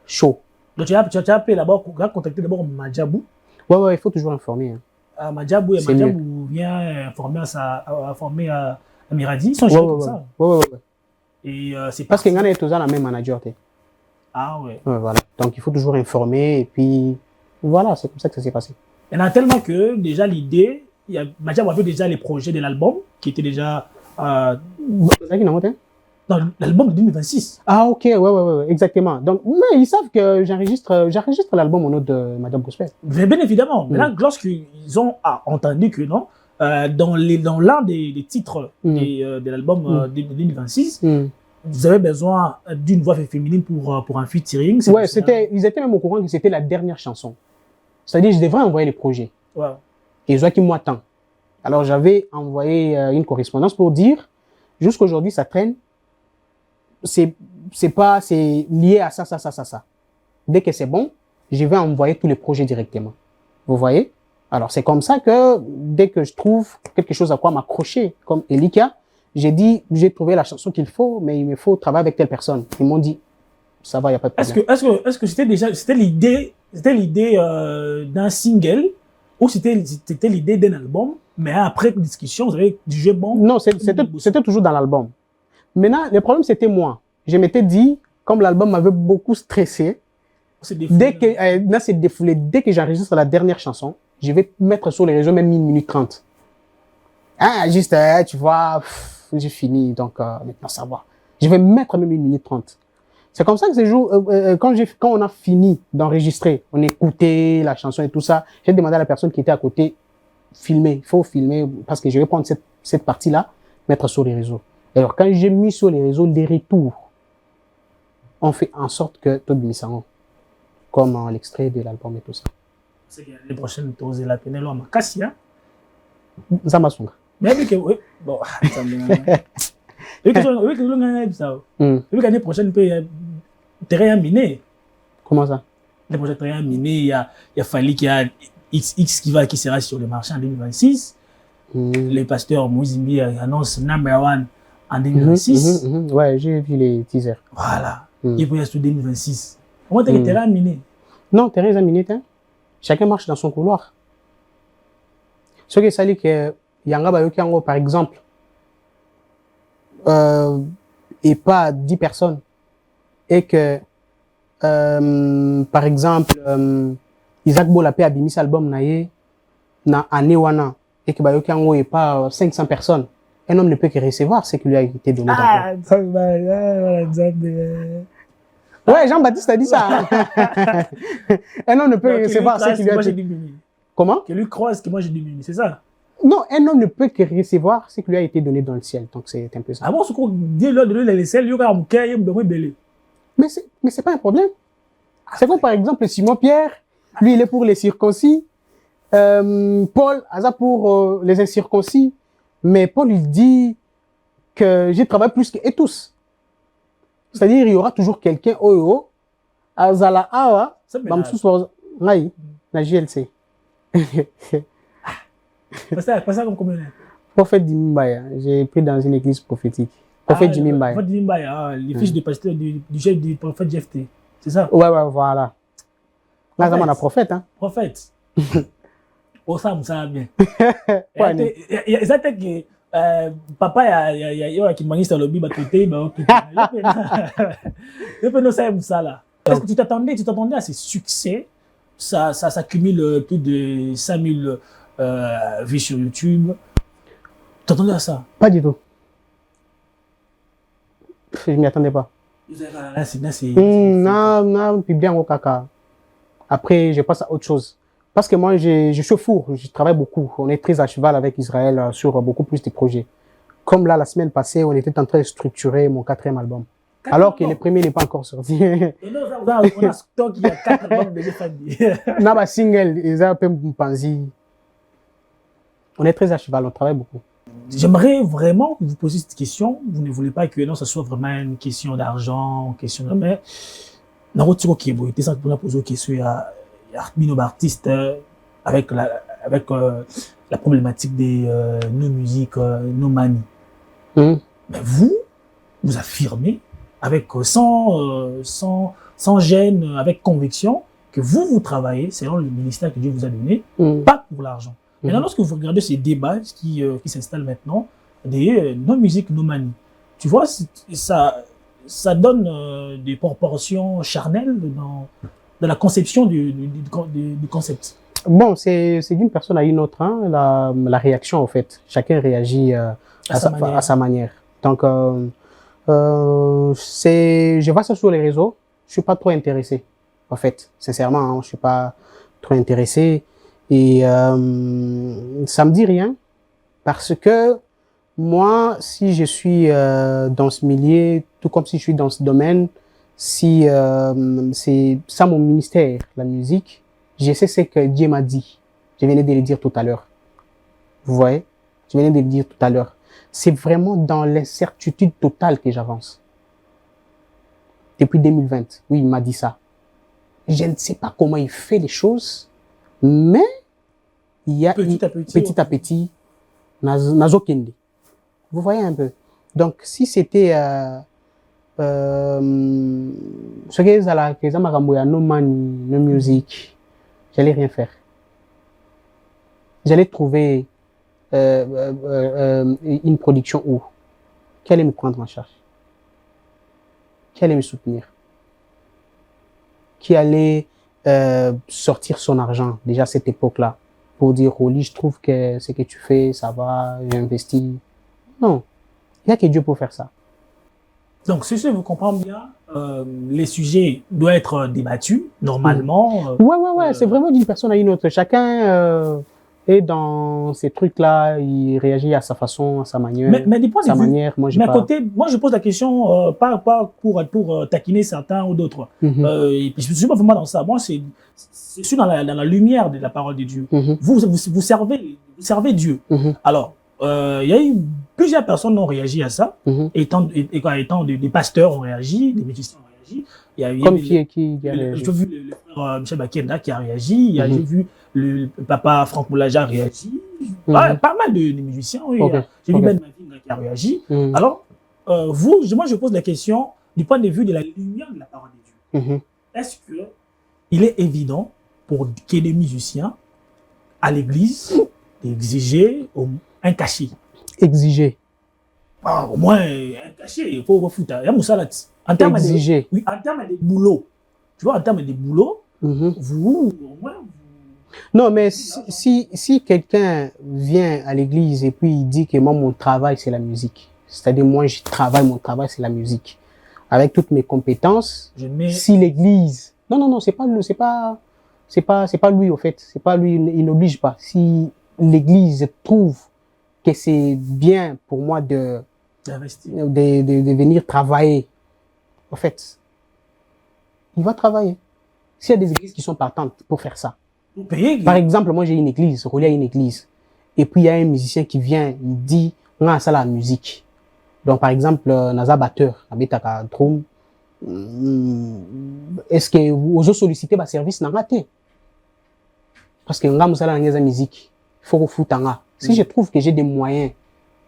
Chaud. Donc, tu as appelé d'abord, tu as contacté d'abord Madjabou. Ouais, il faut toujours informer. Hein. Madjabou, et C'est Madjabou vient former à Miradi. Ils sont gérés comme ça. Ouais. Et c'est parce que parti. nous est toujours la même manager. Ah ouais. Ouais, voilà. Donc, il faut toujours informer. Et puis, voilà, c'est comme ça que ça s'est passé. Il y en a tellement que déjà l'idée, Madjabou avait déjà les projets de l'album qui étaient déjà C'est ça qui n'a pas été? dans l'album de 2026. Ah, ok, ouais, exactement. Donc, mais ils savent que j'enregistre l'album au nom de Madame Gospel. Mais bien évidemment. Mais là, lorsqu'ils ont entendu que non, dans l'un des titres de l'album de 2026, vous avez besoin d'une voix féminine pour un featuring. Ouais, ils étaient même au courant que c'était la dernière chanson. C'est-à-dire, je devrais envoyer les projets. Ouais. Et Joachim m'attend. Alors, j'avais envoyé une correspondance pour dire, jusqu'aujourd'hui, ça traîne. C'est lié à ça. Dès que c'est bon, je vais envoyer tous les projets directement. Vous voyez? Alors, c'est comme ça que, dès que je trouve quelque chose à quoi m'accrocher, comme Elika, j'ai dit, j'ai trouvé la chanson qu'il faut, mais il me faut travailler avec telle personne. Ils m'ont dit, ça va, il n'y a pas de problème. Est-ce que c'était l'idée d'un single ou c'était l'idée d'un album, mais après discussion, vous avez jugé bon? Non, c'était toujours dans l'album. Maintenant, le problème, c'était moi. Je m'étais dit, comme l'album m'avait beaucoup stressé, dès que j'enregistre la dernière chanson, je vais mettre sur les réseaux même 1 minute 30. Ah, juste, tu vois, j'ai fini, donc maintenant ça va. Je vais mettre même 1 minute 30. C'est comme ça que ces jours, quand on a fini d'enregistrer, on écoutait la chanson et tout ça, j'ai demandé à la personne qui était à côté, filmer, il faut filmer, parce que je vais prendre cette partie-là, mettre sur les réseaux. Alors, quand j'ai mis sur les réseaux les retours, on fait en sorte que tout Misango, comme l'extrait de l'album et tout ça. C'est que les prochaines tours de la pénètre, on m'a cassé, hein? Ça m'a sonné. Mais vu que, oui, bon, ça me vu que l'année prochaine, il peut y terrain miné. Comment ça? Les prochains terrain miné, il y a fallu qu'il y a X qui sera sur le marché en 2026. Les pasteurs Mouzimbi annoncent number 1 en 2026. Ouais, j'ai vu les teasers. Voilà. Il peut y avoir sur 2026. Comment t'as terrain miné? Non, terrain miné, hein? Chacun marche dans son couloir. Ce qui est ça, que Yanga Bayokiango, par exemple, et pas 10 personnes, et que, par exemple, Isaac Bolapé a mis cet album na Anewana, et que Bayokiango est pas 500 personnes, un homme ne peut que recevoir ce qui lui a été donné. Ouais, Jean-Baptiste a dit ça. Un homme ne peut recevoir ce qui lui a été donné. Comment? Que lui croise que moi j'ai diminué, c'est ça? Non, un homme ne peut que recevoir ce qui lui a été donné dans le ciel. Donc c'est un peu ça. Ah bon, ce qu'on dit là, de le ciel, il y aura un cœur, il y a un belé. Mais c'est pas un problème. C'est comme par exemple Simon Pierre, lui il est pour les circoncis. Paul, Asa pour les incirconcis. Mais Paul il dit que j'ai travaillé plus que tous. C'est-à-dire il y aura toujours quelqu'un au Azala Awa, Bamsous Ngai, na JLC. Pas ça comme communauté. Prophète Dimimbaya, j'ai pris dans une église prophétique. Prophète Dimimbaya. Prophète Dimimbaya, les fiches de pasteur du chef du prophète JFT. C'est ça? Ouais, voilà. Là, c'est un prophète, hein. Prophète. Oh, ça va bien. Et ça, c'est que papa, il y a qui m'a le bible à côté, ça là. Est-ce que tu t'attendais à ces succès? Ça cumule plus de 5000 vues sur YouTube. Tu t'attendais à ça? Pas du tout. Je ne m'y attendais pas. Non, puis bien au caca. Après, je passe à autre chose. Parce que moi, je suis four, je travaille beaucoup. On est très à cheval avec Israël sur beaucoup plus de projets. Comme là, la semaine passée, on était en train de structurer mon 4e album. Alors que le premier n'est pas encore sorti. On a stock, il y a 4 albums déjà faits. Naba single, ils ont un peu mpanzi. On est très à cheval, on travaille beaucoup. J'aimerais vraiment vous poser cette question. Vous ne voulez pas que non, ça soit vraiment une question d'argent, une question de... Mais, dans votre truc qui est beau, ça pour poser une question à nos artistes avec la problématique des nos musiques, nos manies. Mais vous affirmez avec sans sans gêne, avec conviction, que vous travaillez selon le ministère que Dieu vous a donné, pas pour l'argent. Maintenant, lorsque vous regardez ces débats qui s'installent maintenant, des non-musique, non-manie, tu vois, ça donne des proportions charnelles dans la conception du concept. Bon, c'est d'une personne à une autre, hein, la réaction, en fait. Chacun réagit à sa manière. Donc, je vois ça sur les réseaux. Je suis pas trop intéressé, en fait. Sincèrement, hein, je suis pas trop intéressé. Et ça me dit rien. Parce que moi, si je suis dans ce milieu, tout comme si je suis dans ce domaine, si c'est ça mon ministère, la musique, je sais ce que Dieu m'a dit. Je venais de le dire tout à l'heure. Vous voyez? Je venais de le dire tout à l'heure. C'est vraiment dans l'incertitude totale que j'avance. Depuis 2020, oui, il m'a dit ça. Je ne sais pas comment il fait les choses, mais il y a petit à petit, nazo kende. Vous voyez un peu. Donc, si c'était ce que ça m'a no money, no music, j'allais rien faire. J'allais trouver une production où qui allait me prendre en charge, qui allait me soutenir, qui allait sortir son argent déjà à cette époque-là pour dire Rolly, je trouve que ce que tu fais, ça va, j'ai investi. Non, il n'y a que Dieu pour faire ça. Donc, si je vous comprends bien, les sujets doivent être débattus normalement. Ouais, c'est vraiment d'une personne à une autre. Chacun est dans ces trucs-là, il réagit à sa façon, à sa manière. Mais des points de vue, moi, mais à côté, moi, je pose la question pas pour taquiner certains ou d'autres. Et puis, je ne suis pas vraiment dans ça. Moi, je suis dans la lumière de la parole de Dieu. Vous servez Dieu. Alors, il y a eu plusieurs personnes qui ont réagi à ça, étant des pasteurs ont réagi, des musiciens ont réagi. Il y a eu, comme qui a réagi? J'ai vu le frère Michel Bakenda qui a réagi, j'ai vu le papa Franck Moulaja réagi, pas mal de musiciens, oui. J'ai vu Ben Mavin qui a réagi. Alors, moi je pose la question du point de vue de la lumière de la parole de Dieu. Est-ce que il est évident pour qu'il y ait des musiciens à l'église d'exiger un cachet? Exiger. Au moins un cachet, il faut refoutre. Il y a Moussalat. En termes exiger. Oui, en termes de boulot. Tu vois, en termes de boulot, vous, au moins. Non, mais si quelqu'un vient à l'église et puis il dit que moi, mon travail, c'est la musique. C'est-à-dire, moi, je travaille, mon travail, c'est la musique. Avec toutes mes compétences, si l'église. Non, c'est pas lui, au fait. C'est pas lui, il n'oblige pas. Si l'église trouve que c'est bien pour moi de venir travailler, en fait, il va travailler. S'il y a des églises qui sont partantes pour faire ça. Par exemple, moi j'ai une église, Rolly a une église, et puis il y a un musicien qui vient, il dit, on a ça la musique. Donc par exemple, Naza batteur, Abitaka drum, est-ce que vous avez sollicité ma service n'a raté? Parce que nga musala la musique, il faut foutre nga. Si je trouve que j'ai des moyens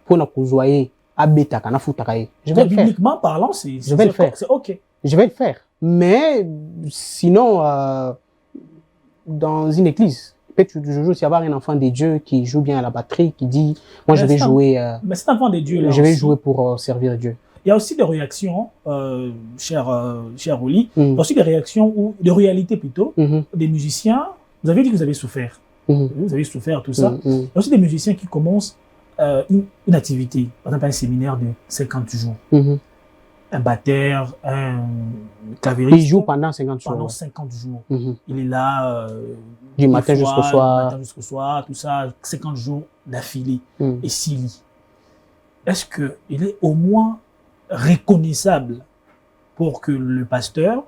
pour nous cousoyer, Abitaka na foutaka, je vais le faire. Bibliquement parlant, je vais le faire. C'est ok. Je vais le faire. Mais sinon, dans une église, peut-être toujours y avoir un enfant de Dieu qui joue bien à la batterie, qui dit, moi je vais jouer. Mais cet enfant de Dieu là, je vais jouer pour servir Dieu. Il y a aussi des réactions, cher Rolly, il y a aussi des réactions ou des réalités plutôt, des musiciens. Vous avez dit que vous avez souffert. Vous avez souffert tout ça. Il y a aussi des musiciens qui commencent une activité, par exemple un séminaire de 50 jours. Un batteur, un clavieriste. Il joue pendant 50 jours. Pendant 50 jours. Il est là du matin jusqu'au soir. Du matin jusqu'au soir, tout ça, 50 jours d'affilée. Et s'il lit. Est-ce qu'il est au moins reconnaissable pour que le pasteur,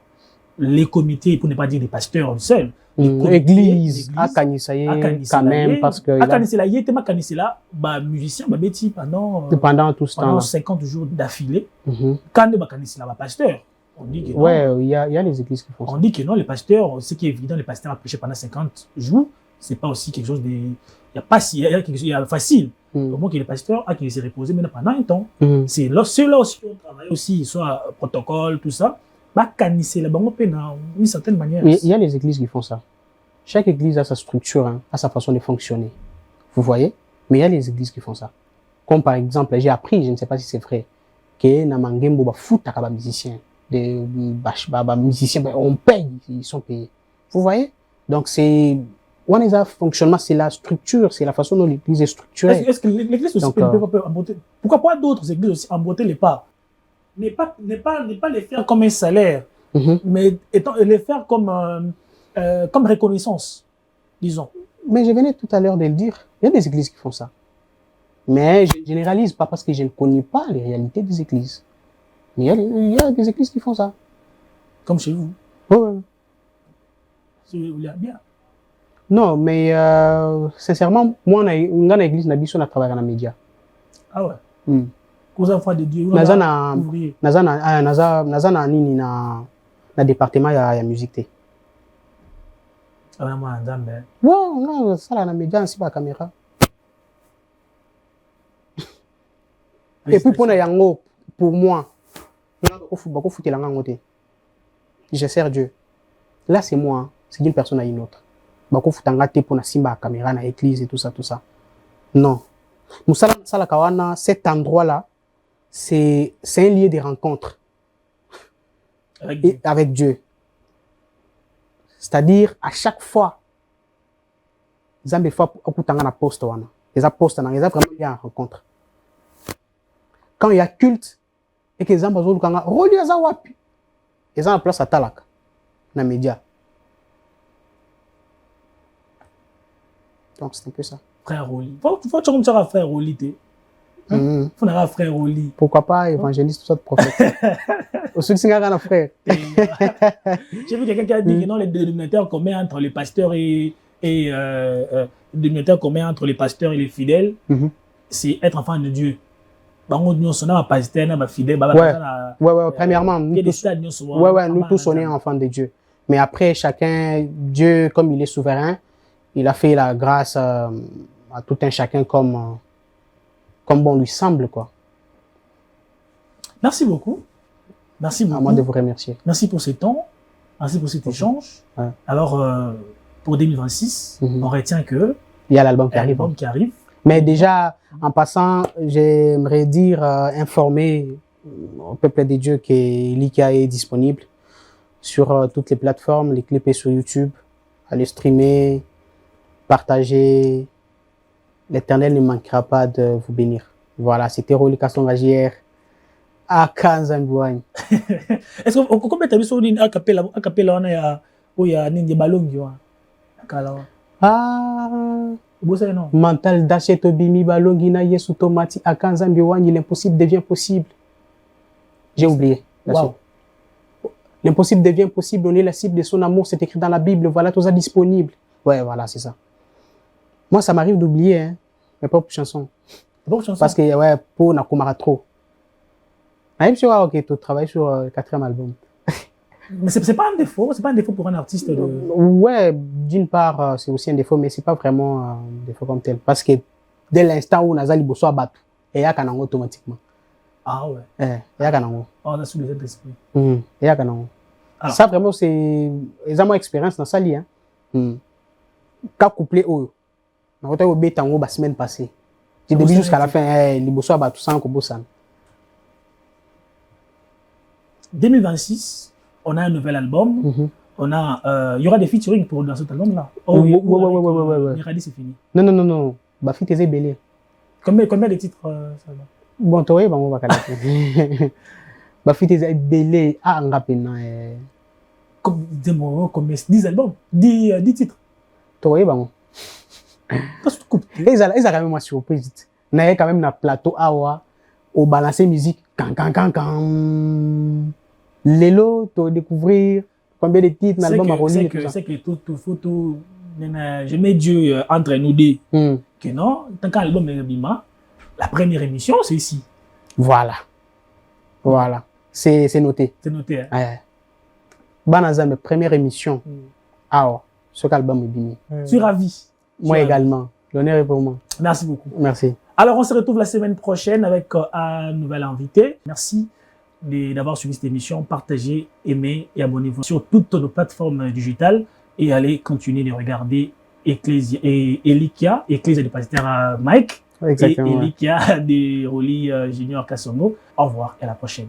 les comités, pour ne pas dire les pasteurs seuls, l'église, à Kanisaye, quand même, parce que. À Kanisaye, il était ma Kanisela, musicien, Béti, pendant tout ce temps. Pendant 50 jours d'affilée. Quand il y a Kanisela, pasteur, on dit que non. Ouais, il y a les églises qui font ça. On dit que non, les pasteurs, ce qui est évident, les pasteurs à prêcher pendant 50 jours, c'est pas aussi quelque chose de. Il y a pas si, il y a facile. Au moins que les pasteurs, qui se reposer maintenant pendant un temps. C'est là aussi qu'on travaille aussi, soit protocole, tout ça. canissé là, d'une certaine manière. Il y a les églises qui font ça. Chaque église a sa structure, hein, a sa façon de fonctionner. Vous voyez? Mais il y a les églises qui font ça. Comme par exemple, j'ai appris, je ne sais pas si c'est vrai, que Namangembo ba fout à musiciens. Des musiciens, on paye, ils sont payés. Vous voyez? Donc c'est fonctionnement, c'est la structure, c'est la façon dont l'église est structurée. Est-ce que l'église aussi peut emboîter? Pourquoi pas d'autres églises aussi emboîter les pas? N'est pas les faire comme un salaire, mais les faire comme reconnaissance, disons. Mais je venais tout à l'heure de le dire, il y a des églises qui font ça. Mais je ne généralise pas parce que je ne connais pas les réalités des églises. Mais il y a des églises qui font ça. Comme chez vous. Ouais. Vous l'avez bien. Non, mais sincèrement, moi, dans l'église, on a travaillé dans les médias. Ah ouais. Aux enfants de Dieu. Naza nini na département ya musique. Ah moi nzambe. Ouais, ça là na média ainsi pas caméra. Et puis pour yango pour moi, je sers Dieu. Là c'est moi, c'est d'une personne à une autre. Bako futanga te pour na simba caméra na église et tout ça. Non. Musala sala kawana, cet endroit là, c'est un lieu de rencontre avec Dieu. C'est-à-dire, à chaque fois, Zambé fois okutanga na poste wana. Les postes na, ils ont vraiment bien rencontre. Quand il y a culte et que Zamba zo lukanga, roli aza wapi. Ils ont la place à Talaka na média. Donc c'est un peu ça. Frère Roli. Faut comme ça frère Roli. Faut n'avoir frère Roli. Pourquoi pas évangéliste, tout ça de prophète. Au sud Singara frère. J'ai vu quelqu'un qui a dit que non, les dénominateurs communs entre les pasteurs et dénominateurs communs entre les pasteurs et les fidèles, c'est être enfant de Dieu. Nous sommes pasteur, nous fidèles. Ouais, premièrement, nous tous on est enfants de Dieu. Mais après, chacun, Dieu, comme il est souverain, il a fait la grâce à tout un chacun comme bon lui semble, quoi. Merci beaucoup. Merci beaucoup. À moi de vous remercier. Merci pour ce temps. Merci pour cet échange. Ouais. Alors, pour 2026, on retient que il y a l'album qui arrive. Mais déjà, en passant, j'aimerais dire, informer au peuple de Dieu que l'IKA est disponible sur toutes les plateformes. Les clips sont sur YouTube. Allez streamer, partager. L'Éternel ne manquera pas de vous bénir. Voilà, c'était Roli Kasongagière à Kanzambouane. Est-ce que combien t'as vu sur une acapella on a où il y a Ninja Balongi non. Mental d'achet Obimi Balongi na Yesu Tomati à Kanzambouane, l'impossible devient possible. J'ai oublié. Wow. L'impossible devient possible, on est la cible de son amour, c'est écrit dans la Bible, voilà, tout ça disponible. Ouais, voilà, c'est ça. Moi, ça m'arrive d'oublier, hein, mes propres chansons. Parce que, ouais, pour Nakumara trop. Même si, ok, tu travailles sur le 4e album. Mais c'est pas un défaut pour un artiste de... Ouais, d'une part, c'est aussi un défaut, mais c'est pas vraiment un défaut comme tel. Parce que dès l'instant où Nazali Bosso a battu, et ya kanango automatiquement. Ah ouais. Ya kanango. On a sous les esprits. Ya kanango. Ça, vraiment, c'est exactement expérience dans ça, hein. Quand couplé au la semaine passée. J'ai début jusqu'à la fin, les bosso a battu sans Kobosan. 2026, on a un nouvel album. On a, il y aura des featuring dans cet album-là. Ouais. Miradi, c'est fini. Non. Bah, fit tes belé. Combien de titres ça va? Bon, toi, on va caler. Bah, fit tes belé. Ah, on va peine. Comme 10 albums, 10 titres. Toi, bon. Ils ont quand même une surprise. Il y a quand même un plateau awa au balancer musique. Lélo, tu découvrir combien de titres dans l'album à relire. C'est que tout. Je mets Dieu entre nous deux. Que non, tant qu'un album est bima, la première émission, c'est ici. Voilà. C'est noté. C'est noté. Ouais. Banazam, première émission. Ah, ce album est bima. Je suis ravi. Moi également. L'honneur est pour moi. Merci beaucoup. Merci. Alors, on se retrouve la semaine prochaine avec un nouvel invité. Merci d'avoir suivi cette émission. Partagez, aimez et abonnez-vous sur toutes nos plateformes digitales et allez continuer de regarder Ecclesia et Elikia, Ecclesia du pasteur Mike Exactement. et Elikia de Rolly Junior Kassongo. Au revoir et à la prochaine.